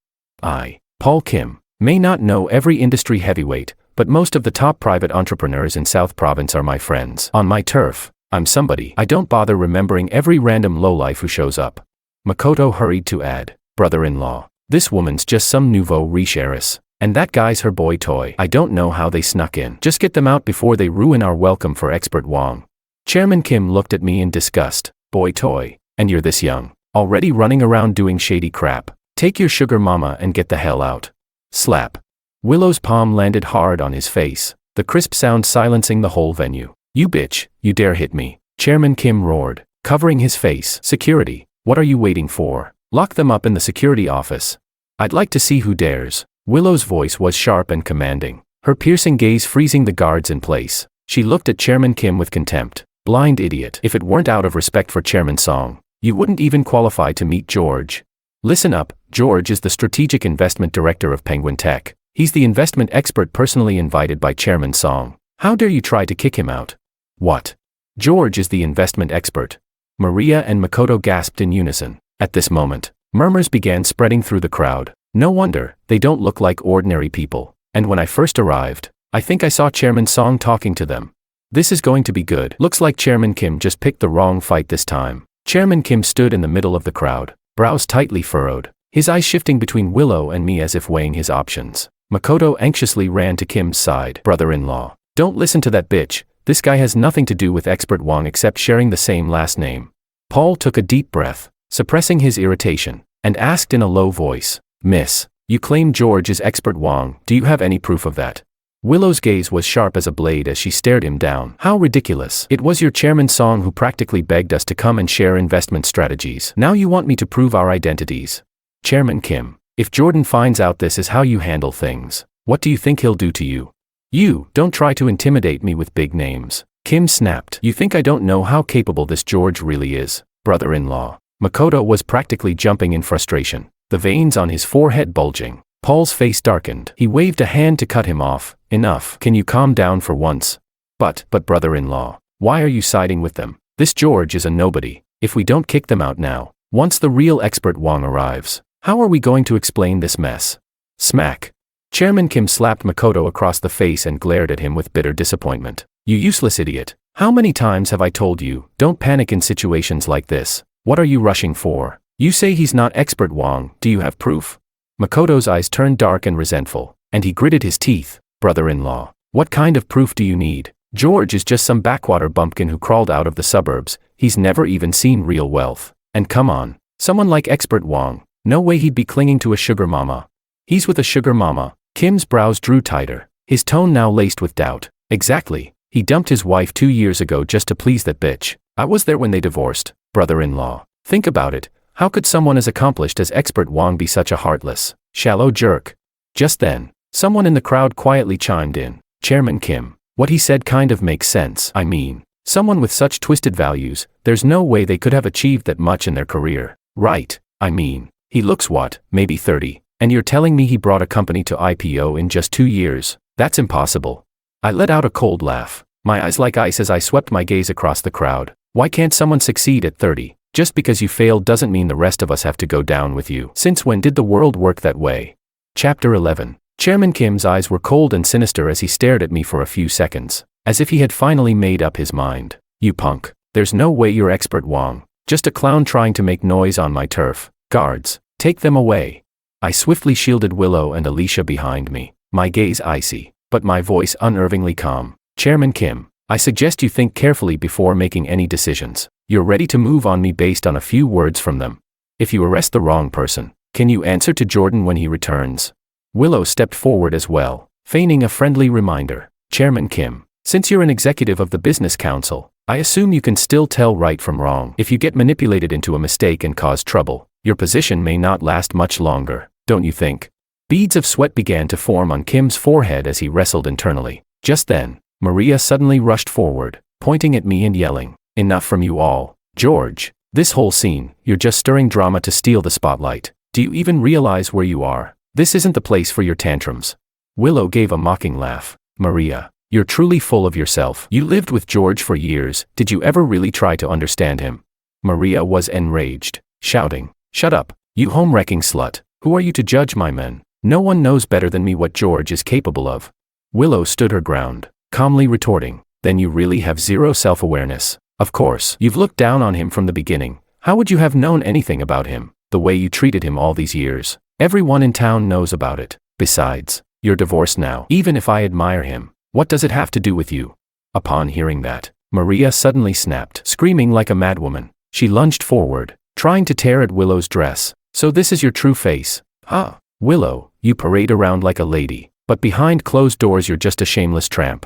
I, Paul Kim, may not know every industry heavyweight, but most of the top private entrepreneurs in South Province are my friends. On my turf, I'm somebody. I don't bother remembering every random lowlife who shows up. Makoto hurried to add, brother-in-law, this woman's just some nouveau riche heiress, and that guy's her boy toy. I don't know how they snuck in. Just get them out before they ruin our welcome for expert Wang. Chairman Kim looked at me in disgust. Boy toy, and you're this young, already running around doing shady crap. Take your sugar mama and get the hell out. Slap. Willow's palm landed hard on his face, the crisp sound silencing the whole venue. You bitch, you dare hit me. Chairman Kim roared, covering his face. Security, what are you waiting for? Lock them up in the security office. I'd like to see who dares. Willow's voice was sharp and commanding, her piercing gaze freezing the guards in place. She looked at Chairman Kim with contempt. Blind idiot. If it weren't out of respect for Chairman Song, you wouldn't even qualify to meet George. Listen up, George is the Strategic Investment Director of Penguin Tech. He's the investment expert personally invited by Chairman Song. How dare you try to kick him out? What? George is the investment expert. Maria and Makoto gasped in unison. At this moment, murmurs began spreading through the crowd. No wonder, they don't look like ordinary people. And when I first arrived, I think I saw Chairman Song talking to them. This is going to be good. Looks like Chairman Kim just picked the wrong fight this time. Chairman Kim stood in the middle of the crowd, brows tightly furrowed, his eyes shifting between Willow and me as if weighing his options. Makoto anxiously ran to Kim's side. Brother-in-law, don't listen to that bitch. This guy has nothing to do with expert Wang except sharing the same last name. Paul took a deep breath, suppressing his irritation, and asked in a low voice, Miss, You claim George is expert Wong, do you have any proof of that? Willow's gaze was sharp as a blade as she stared him down. How ridiculous. It was your chairman Song who practically begged us to come and share investment strategies. Now you want me to prove our identities. Chairman Kim, if Jordan finds out this is how you handle things, what do you think he'll do to you? You, don't try to intimidate me with big names. Kim snapped. You think I don't know how capable this George really is, brother-in-law? Makoto was practically jumping in frustration, the veins on his forehead bulging. Paul's face darkened. He waved a hand to cut him off. Enough. Can you calm down for once? But brother-in-law, why are you siding with them? This George is a nobody. If we don't kick them out now, once the real expert Wong arrives, how are we going to explain this mess? Smack. Chairman Kim slapped Makoto across the face and glared at him with bitter disappointment. You useless idiot. How many times have I told you, don't panic in situations like this? What are you rushing for? You say he's not expert Wong, do you have proof? Makoto's eyes turned dark and resentful, and he gritted his teeth. Brother-in-law, what kind of proof do you need? George is just some backwater bumpkin who crawled out of the suburbs, he's never even seen real wealth. And come on, someone like expert Wong, no way he'd be clinging to a sugar mama. He's with a sugar mama. Kim's brows drew tighter, his tone now laced with doubt. Exactly, he dumped his wife 2 years ago just to please that bitch. I was there when they divorced. Brother-in-law, think about it. How could someone as accomplished as expert Wong be such a heartless, shallow jerk? Just then, someone in the crowd quietly chimed in. Chairman Kim, what he said kind of makes sense. I mean, someone with such twisted values, there's no way they could have achieved that much in their career. Right, I mean, he looks what, maybe 30, and you're telling me he brought a company to IPO in just 2 years? That's impossible. I let out a cold laugh, my eyes like ice as I swept my gaze across the crowd. Why can't someone succeed at 30? Just because you failed doesn't mean the rest of us have to go down with you. Since when did the world work that way? Chapter 11. Chairman Kim's eyes were cold and sinister as he stared at me for a few seconds, as if he had finally made up his mind. You punk. There's no way you're expert Wong. Just a clown trying to make noise on my turf. Guards, take them away. I swiftly shielded Willow and Alicia behind me, my gaze icy, but my voice unnervingly calm. Chairman Kim, I suggest you think carefully before making any decisions. You're ready to move on me based on a few words from them. If you arrest the wrong person, can you answer to Jordan when he returns? Willow stepped forward as well, feigning a friendly reminder. Chairman Kim, since you're an executive of the business council, I assume you can still tell right from wrong. If you get manipulated into a mistake and cause trouble, your position may not last much longer, don't you think? Beads of sweat began to form on Kim's forehead as he wrestled internally. Just then, Maria suddenly rushed forward, pointing at me and yelling, enough from you all. George, this whole scene, you're just stirring drama to steal the spotlight. Do you even realize where you are? This isn't the place for your tantrums. Willow gave a mocking laugh. Maria, you're truly full of yourself. You lived with George for years. Did you ever really try to understand him? Maria was enraged, shouting, shut up, you home-wrecking slut. Who are you to judge my men? No one knows better than me what George is capable of. Willow stood her ground, calmly retorting, then you really have zero self-awareness. Of course, you've looked down on him from the beginning. How would you have known anything about him, the way you treated him all these years? Everyone in town knows about it. Besides, you're divorced now. Even if I admire him, what does it have to do with you? Upon hearing that, Maria suddenly snapped, screaming like a madwoman. She lunged forward, trying to tear at Willow's dress. So this is your true face, huh? Willow, you parade around like a lady, but behind closed doors you're just a shameless tramp.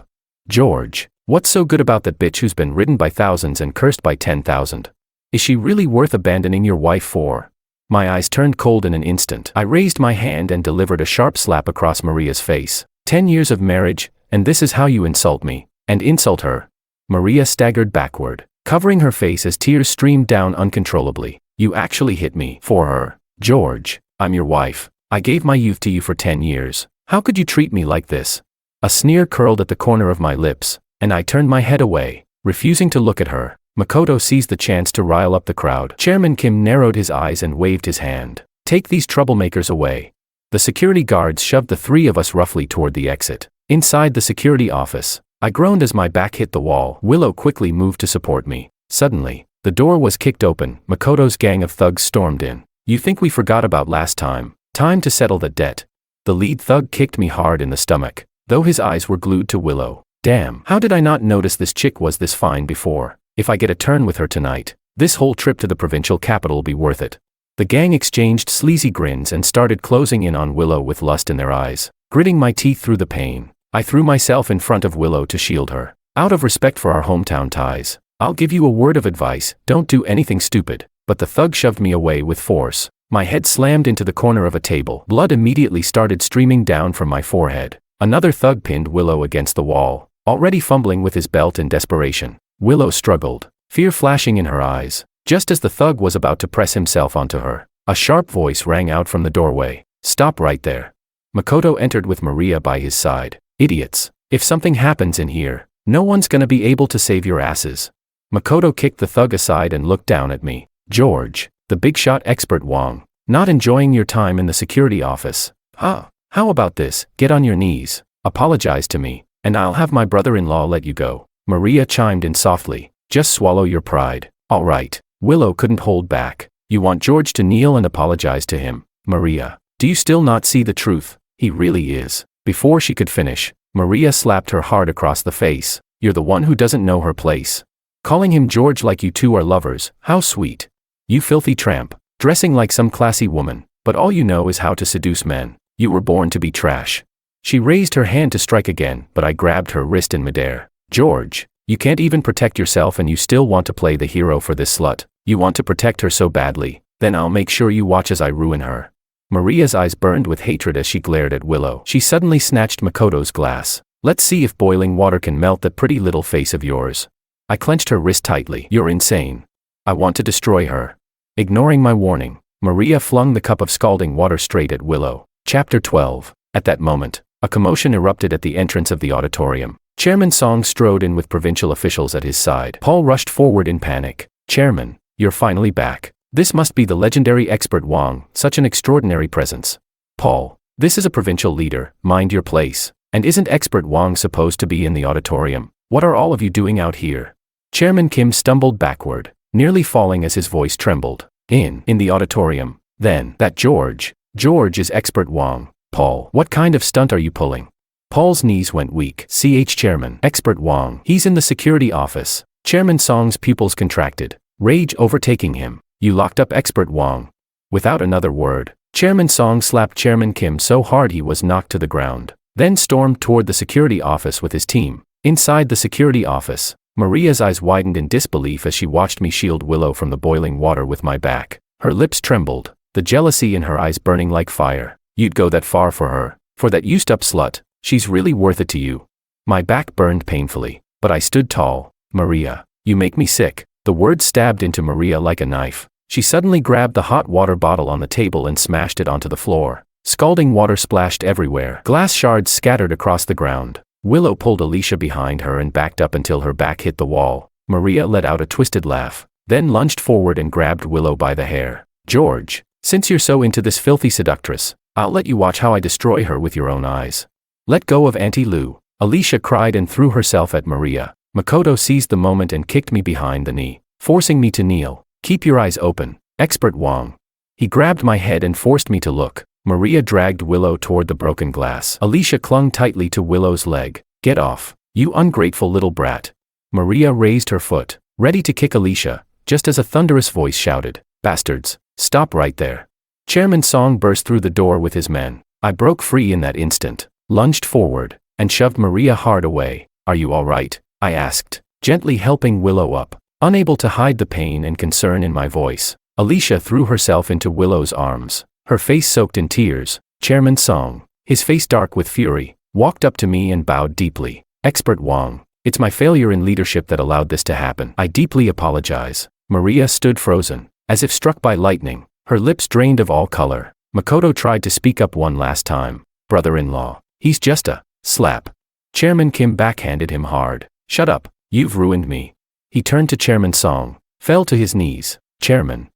George, what's so good about that bitch who's been ridden by thousands and cursed by 10,000? Is she really worth abandoning your wife for? My eyes turned cold in an instant. I raised my hand and delivered a sharp slap across Maria's face. 10 years of marriage, and this is how you insult me, and insult her. Maria staggered backward, covering her face as tears streamed down uncontrollably. You actually hit me for her. George, I'm your wife. I gave my youth to you for 10 years. How could you treat me like this? A sneer curled at the corner of my lips, and I turned my head away, refusing to look at her. Makoto seized the chance to rile up the crowd. Chairman Kim narrowed his eyes and waved his hand. Take these troublemakers away. The security guards shoved the three of us roughly toward the exit. Inside the security office, I groaned as my back hit the wall. Willow quickly moved to support me. Suddenly, the door was kicked open. Makoto's gang of thugs stormed in. You think we forgot about last time? Time to settle the debt. The lead thug kicked me hard in the stomach, though his eyes were glued to Willow. Damn, how did I not notice this chick was this fine before? If I get a turn with her tonight, this whole trip to the provincial capital will be worth it. The gang exchanged sleazy grins and started closing in on Willow with lust in their eyes. Gritting my teeth through the pain, I threw myself in front of Willow to shield her. Out of respect for our hometown ties, I'll give you a word of advice, don't do anything stupid. But the thug shoved me away with force. My head slammed into the corner of a table. Blood immediately started streaming down from my forehead. Another thug pinned Willow against the wall, already fumbling with his belt in desperation. Willow struggled, fear flashing in her eyes. Just as the thug was about to press himself onto her, a sharp voice rang out from the doorway. Stop right there. Makoto entered with Maria by his side. Idiots. If something happens in here, no one's gonna be able to save your asses. Makoto kicked the thug aside and looked down at me. George, the big shot expert Wong, not enjoying your time in the security office. How about this, get on your knees, apologize to me, and I'll have my brother-in-law let you go. Maria chimed in softly, just swallow your pride. All right. Willow couldn't hold back. You want George to kneel and apologize to him. Maria, do you still not see the truth? He really is. Before she could finish, Maria slapped her hard across the face. You're the one who doesn't know her place. Calling him George like you two are lovers, how sweet. You filthy tramp, dressing like some classy woman, but all you know is how to seduce men. You were born to be trash. She raised her hand to strike again, but I grabbed her wrist in midair. George, you can't even protect yourself and you still want to play the hero for this slut. You want to protect her so badly, then I'll make sure you watch as I ruin her. Maria's eyes burned with hatred as she glared at Willow. She suddenly snatched Makoto's glass. Let's see if boiling water can melt that pretty little face of yours. I clenched her wrist tightly. You're insane. I want to destroy her. Ignoring my warning, Maria flung the cup of scalding water straight at Willow. Chapter 12. At that moment, a commotion erupted at the entrance of the auditorium. Chairman Song strode in with provincial officials at his side. Paul rushed forward in panic. Chairman, you're finally back. This must be the legendary expert Wong, such an extraordinary presence. Paul, this is a provincial leader, mind your place. And isn't expert Wong supposed to be in the auditorium? What are all of you doing out here? Chairman Kim stumbled backward, nearly falling as his voice trembled. In the auditorium. Then, that George is expert Wong. Paul, what kind of stunt are you pulling? Paul's knees went weak. Chairman, expert Wong. He's in the security office. Chairman Song's pupils contracted, rage overtaking him. You locked up expert Wong. Without another word, Chairman Song slapped Chairman Kim so hard he was knocked to the ground, then stormed toward the security office with his team. Inside the security office, Maria's eyes widened in disbelief as she watched me shield Willow from the boiling water with my back. Her lips trembled, the jealousy in her eyes burning like fire. You'd go that far for her, for that used-up slut. She's really worth it to you. My back burned painfully, but I stood tall. Maria, you make me sick. The words stabbed into Maria like a knife. She suddenly grabbed the hot water bottle on the table and smashed it onto the floor. Scalding water splashed everywhere. Glass shards scattered across the ground. Willow pulled Alicia behind her and backed up until her back hit the wall. Maria let out a twisted laugh, then lunged forward and grabbed Willow by the hair. George, since you're so into this filthy seductress, I'll let you watch how I destroy her with your own eyes. Let go of Auntie Lou, Alicia cried and threw herself at Maria. Makoto seized the moment and kicked me behind the knee, forcing me to kneel. Keep your eyes open, expert Wong. He grabbed my head and forced me to look. Maria dragged Willow toward the broken glass. Alicia clung tightly to Willow's leg. Get off, you ungrateful little brat. Maria raised her foot, ready to kick Alicia, just as a thunderous voice shouted, bastards, stop right there. Chairman Song burst through the door with his men. I broke free in that instant, lunged forward, and shoved Maria hard away. Are you all right? I asked, gently helping Willow up, unable to hide the pain and concern in my voice. Alicia threw herself into Willow's arms, her face soaked in tears. Chairman Song, his face dark with fury, walked up to me and bowed deeply. Expert Wong, it's my failure in leadership that allowed this to happen. I deeply apologize. Maria stood frozen, as if struck by lightning, her lips drained of all color. Makoto tried to speak up one last time. Brother-in-law, he's just a slap. Chairman Kim backhanded him hard. Shut up, you've ruined me. He turned to Chairman Song, fell to his knees. Chairman,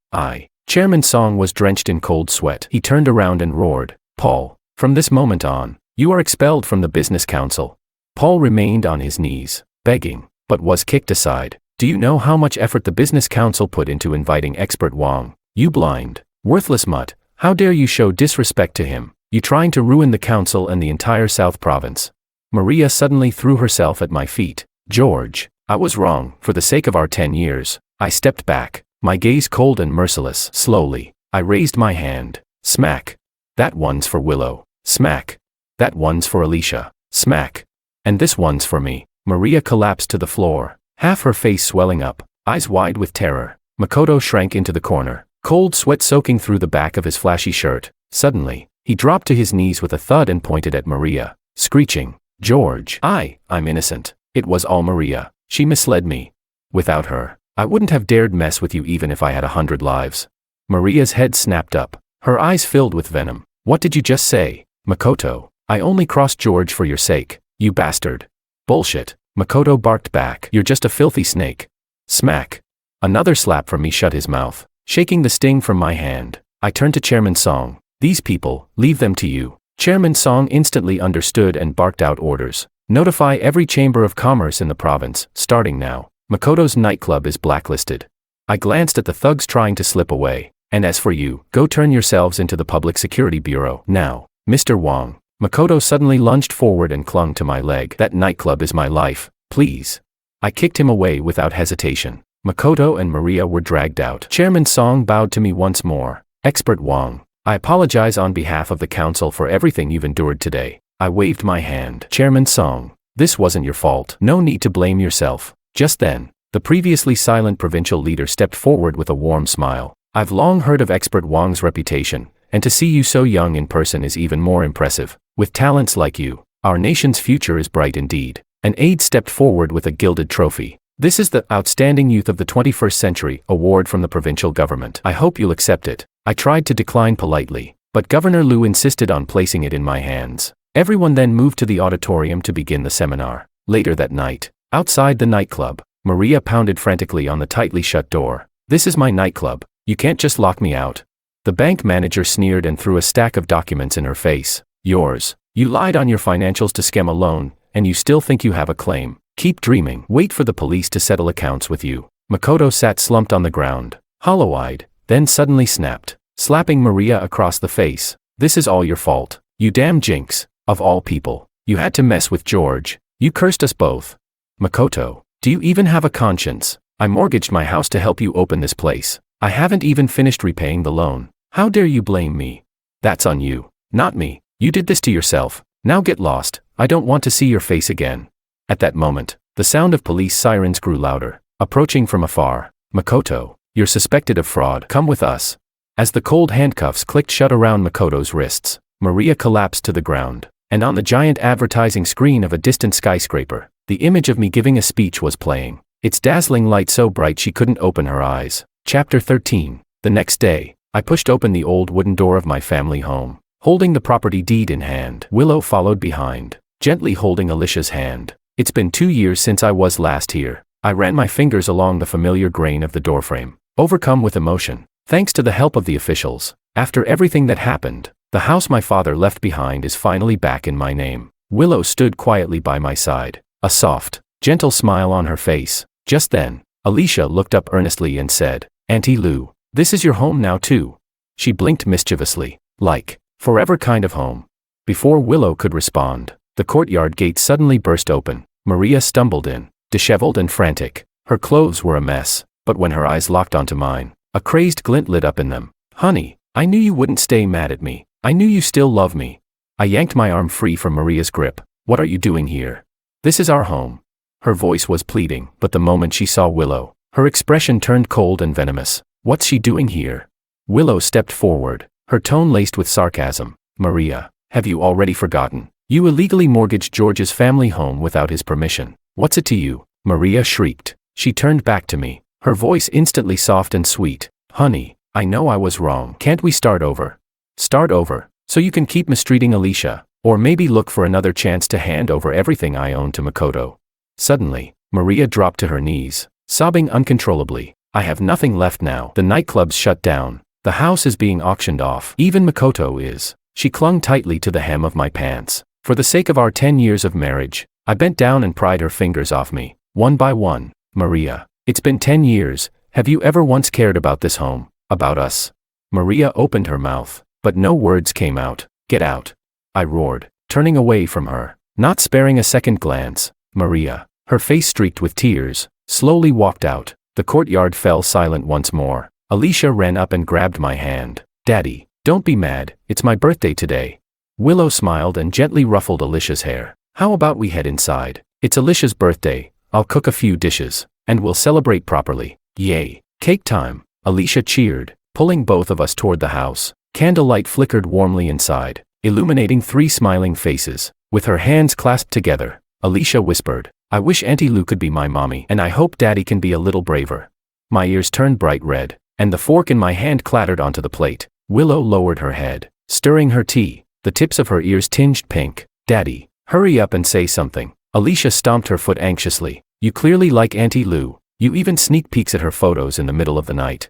Chairman Song was drenched in cold sweat. He turned around and roared, Paul, from this moment on, you are expelled from the business council. Paul remained on his knees, begging, but was kicked aside. Do you know how much effort the business council put into inviting expert Wong? You blind, worthless mutt, how dare you show disrespect to him? You trying to ruin the council and the entire South Province. Maria suddenly threw herself at my feet. George, I was wrong. For the sake of our 10 years, I stepped back, my gaze cold and merciless. Slowly, I raised my hand. Smack. That one's for Willow. Smack. That one's for Alicia. Smack. And this one's for me. Maria collapsed to the floor, half her face swelling up, eyes wide with terror. Makoto shrank into the corner, cold sweat soaking through the back of his flashy shirt. Suddenly, he dropped to his knees with a thud and pointed at Maria, screeching, "George, I'm innocent. It was all Maria. She misled me. Without her, I wouldn't have dared mess with you even if I had 100 lives." Maria's head snapped up, her eyes filled with venom. "What did you just say, Makoto? I only crossed George for your sake, you bastard." "Bullshit," Makoto barked back. "You're just a filthy snake." Smack. Another slap from me shut his mouth, shaking the sting from my hand. I turned to Chairman Song. "These people, leave them to you." Chairman Song instantly understood and barked out orders. "Notify every chamber of commerce in the province, starting now. Makoto's nightclub is blacklisted." I glanced at the thugs trying to slip away. "And as for you, go turn yourselves into the Public Security Bureau, now." "Mr. Wong." Makoto suddenly lunged forward and clung to my leg. "That nightclub is my life, please." I kicked him away without hesitation. Makoto and Maria were dragged out. Chairman Song bowed to me once more. "Expert Wong, I apologize on behalf of the council for everything you've endured today." I waved my hand. "Chairman Song, this wasn't your fault. No need to blame yourself." Just then, the previously silent provincial leader stepped forward with a warm smile. "I've long heard of Expert Wong's reputation, and to see you so young in person is even more impressive. With talents like you, our nation's future is bright indeed." An aide stepped forward with a gilded trophy. "This is the Outstanding Youth of the 21st Century award from the provincial government. I hope you'll accept it." I tried to decline politely, but Governor Liu insisted on placing it in my hands. Everyone then moved to the auditorium to begin the seminar. Later that night, outside the nightclub, Maria pounded frantically on the tightly shut door. "This is my nightclub. You can't just lock me out." The bank manager sneered and threw a stack of documents in her face. "Yours. You lied on your financials to scam a loan, and you still think you have a claim. Keep dreaming. Wait for the police to settle accounts with you." Makoto sat slumped on the ground, hollow-eyed, then suddenly snapped, slapping Maria across the face. "This is all your fault. You damn jinx. Of all people, you had to mess with George. You cursed us both. Makoto, do you even have a conscience? I mortgaged my house to help you open this place. I haven't even finished repaying the loan. How dare you blame me?" "That's on you, not me. You did this to yourself. Now get lost. I don't want to see your face again." At that moment, the sound of police sirens grew louder, approaching from afar. "Makoto, you're suspected of fraud. Come with us." As the cold handcuffs clicked shut around Makoto's wrists, Maria collapsed to the ground, and on the giant advertising screen of a distant skyscraper, the image of me giving a speech was playing, its dazzling light so bright she couldn't open her eyes. Chapter 13. The next day, I pushed open the old wooden door of my family home, holding the property deed in hand. Willow followed behind, gently holding Alicia's hand. "It's been 2 years since I was last here." I ran my fingers along the familiar grain of the doorframe, overcome with emotion. Thanks to the help of the officials, after everything that happened, the house my father left behind is finally back in my name. Willow stood quietly by my side, a soft, gentle smile on her face. Just then, Alicia looked up earnestly and said, "Auntie Lou, this is your home now too." She blinked mischievously, like, forever kind of home. Before Willow could respond, the courtyard gate suddenly burst open. Maria stumbled in, disheveled and frantic. Her clothes were a mess, but when her eyes locked onto mine, a crazed glint lit up in them. "Honey, I knew you wouldn't stay mad at me. I knew you still love me." I yanked my arm free from Maria's grip. "What are you doing here? This is our home." Her voice was pleading, but the moment she saw Willow, her expression turned cold and venomous. "What's she doing here?" Willow stepped forward, her tone laced with sarcasm. "Maria, have you already forgotten? You illegally mortgaged George's family home without his permission. What's it to you?" Maria shrieked. She turned back to me, her voice instantly soft and sweet. "Honey, I know I was wrong. Can't we start over?" "Start over? So you can keep mistreating Alicia, or maybe look for another chance to hand over everything I own to Makoto." Suddenly, Maria dropped to her knees, sobbing uncontrollably. "I have nothing left now. The nightclub's shut down. The house is being auctioned off. Even Makoto is." She clung tightly to the hem of my pants. For the sake of our 10 years of marriage, I bent down and pried her fingers off me, one by one. "Maria, it's been 10 years. Have you ever once cared about this home, about us?" Maria opened her mouth, but no words came out. "Get out," I roared, turning away from her, not sparing a second glance. Maria, her face streaked with tears, slowly walked out. The courtyard fell silent once more. Alicia ran up and grabbed my hand. Daddy, don't be mad, it's my birthday today. Willow smiled and gently ruffled Alicia's hair. How about we head inside? It's Alicia's birthday, I'll cook a few dishes, and we'll celebrate properly. Yay, cake time, Alicia cheered, pulling both of us toward the house. Candlelight flickered warmly inside, illuminating 3 smiling faces. With her hands clasped together, Alicia whispered, I wish Auntie Lou could be my mommy, and I hope Daddy can be a little braver. My ears turned bright red, and the fork in my hand clattered onto the plate. Willow lowered her head, stirring her tea, the tips of her ears tinged pink. Daddy, hurry up and say something. Alicia stomped her foot anxiously. You clearly like Auntie Lou. You even sneak peeks at her photos in the middle of the night.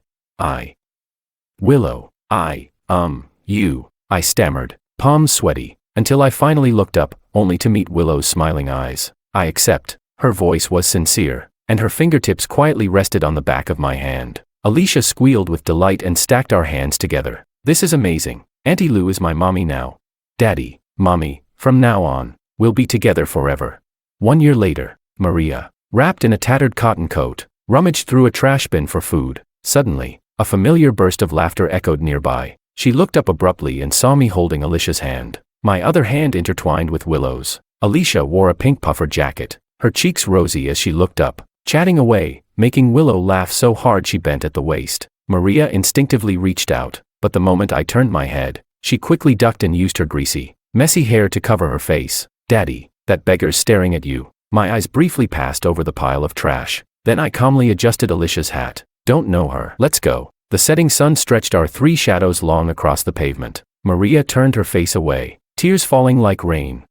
Willow, I stammered, palms sweaty, until I finally looked up, only to meet Willow's smiling eyes. I accept. Her voice was sincere, and her fingertips quietly rested on the back of my hand. Alicia squealed with delight and stacked our hands together. This is amazing. Auntie Lou is my mommy now. Daddy, Mommy, from now on, we'll be together forever. 1 year later, Maria, wrapped in a tattered cotton coat, rummaged through a trash bin for food. Suddenly, a familiar burst of laughter echoed nearby. She looked up abruptly and saw me holding Alicia's hand. My other hand intertwined with Willow's. Alicia wore a pink puffer jacket, her cheeks rosy as she looked up, chatting away, making Willow laugh so hard she bent at the waist. Maria instinctively reached out, but the moment I turned my head, she quickly ducked and used her greasy, messy hair to cover her face. Daddy, that beggar's staring at you. My eyes briefly passed over the pile of trash. Then I calmly adjusted Alicia's hat. Don't know her. Let's go. The setting sun stretched our 3 shadows long across the pavement. Maria turned her face away, tears falling like rain.